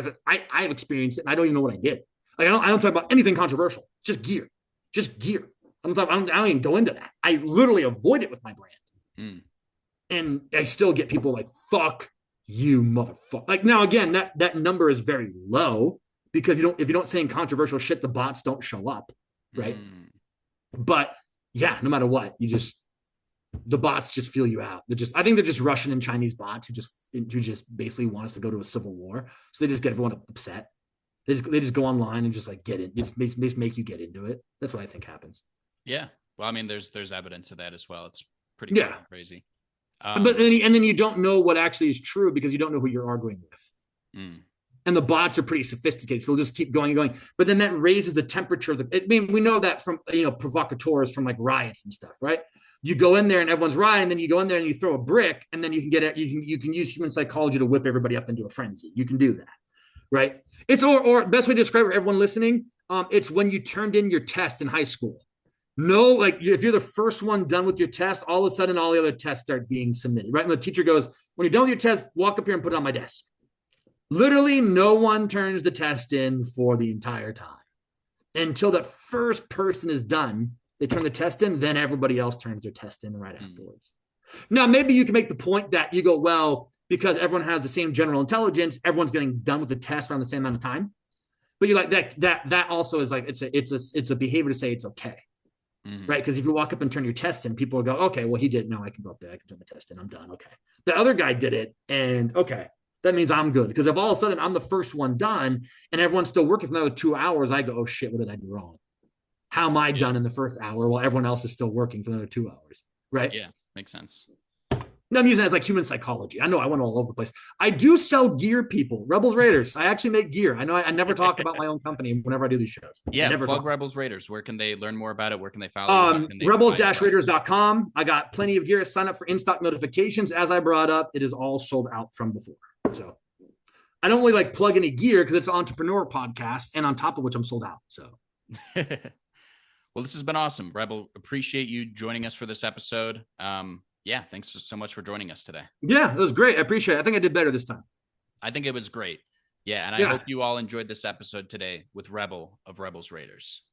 have experienced it. And I don't even know what I did. Like I don't talk about anything controversial. It's just gear, just gear. I don't even go into that. I literally avoid it with my brand. And I still get people like, fuck you, motherfucker. Like now, again, that number is very low because if you don't say controversial shit, the bots don't show up, right? But yeah, no matter what, the bots just feel you out. I think they're just Russian and Chinese bots who just basically want us to go to a civil war. So they just get everyone upset. They just go online and just like get it. Just make you get into it. That's what I think happens. Yeah. Well, I mean, there's evidence of that as well. It's pretty crazy. But then you don't know what actually is true because you don't know who you're arguing with. And the bots are pretty sophisticated, so they'll just keep going and going. But then that raises the temperature of I mean, we know that from provocateurs from like riots and stuff, right? You go in there and everyone's rioting, then you go in there and you throw a brick, and then you can get it. You can use human psychology to whip everybody up into a frenzy. You can do that, right? It's or best way to describe it for everyone listening. It's when you turned in your test in high school. No, like if you're the first one done with your test, all of a sudden all the other tests start being submitted, right? And the teacher goes, when you're done with your test, walk up here and put it on my desk. Literally, no one turns the test in for the entire time until that first person is done. They turn the test in, then everybody else turns their test in right afterwards. Now, maybe you can make the point that you go, well, because everyone has the same general intelligence, everyone's getting done with the test around the same amount of time. But you're like that also is like it's a behavior to say it's okay. Right. Because if you walk up and turn your test in, people will go, okay, well, he did. No, I can go up there. I can turn the test in. I'm done. Okay. The other guy did it. And okay, that means I'm good. Because if all of a sudden I'm the first one done and everyone's still working for another 2 hours, I go, oh shit, what did I do wrong? How am I done in the first hour while everyone else is still working for another 2 hours? Right. Yeah. Makes sense. No, I'm using that as like human psychology. I know I went all over the place. I do sell gear, people. Rebels Raiders. I actually make gear. I know I never talk about my own company whenever I do these shows. Yeah, plug Rebels Raiders. Where can they learn more about it? Where can they follow you? Rebels-raiders.com. I got plenty of gear. Sign up for in-stock notifications. As I brought up, it is all sold out from before. So I don't really like plug any gear because it's an entrepreneur podcast, and on top of which I'm sold out. So well, this has been awesome. Rebel, appreciate you joining us for this episode. Yeah, thanks so much for joining us today. Yeah, it was great. I appreciate it. I think I did better this time. I think it was great. Yeah, and I hope you all enjoyed this episode today with Rebel of Rebels Raiders.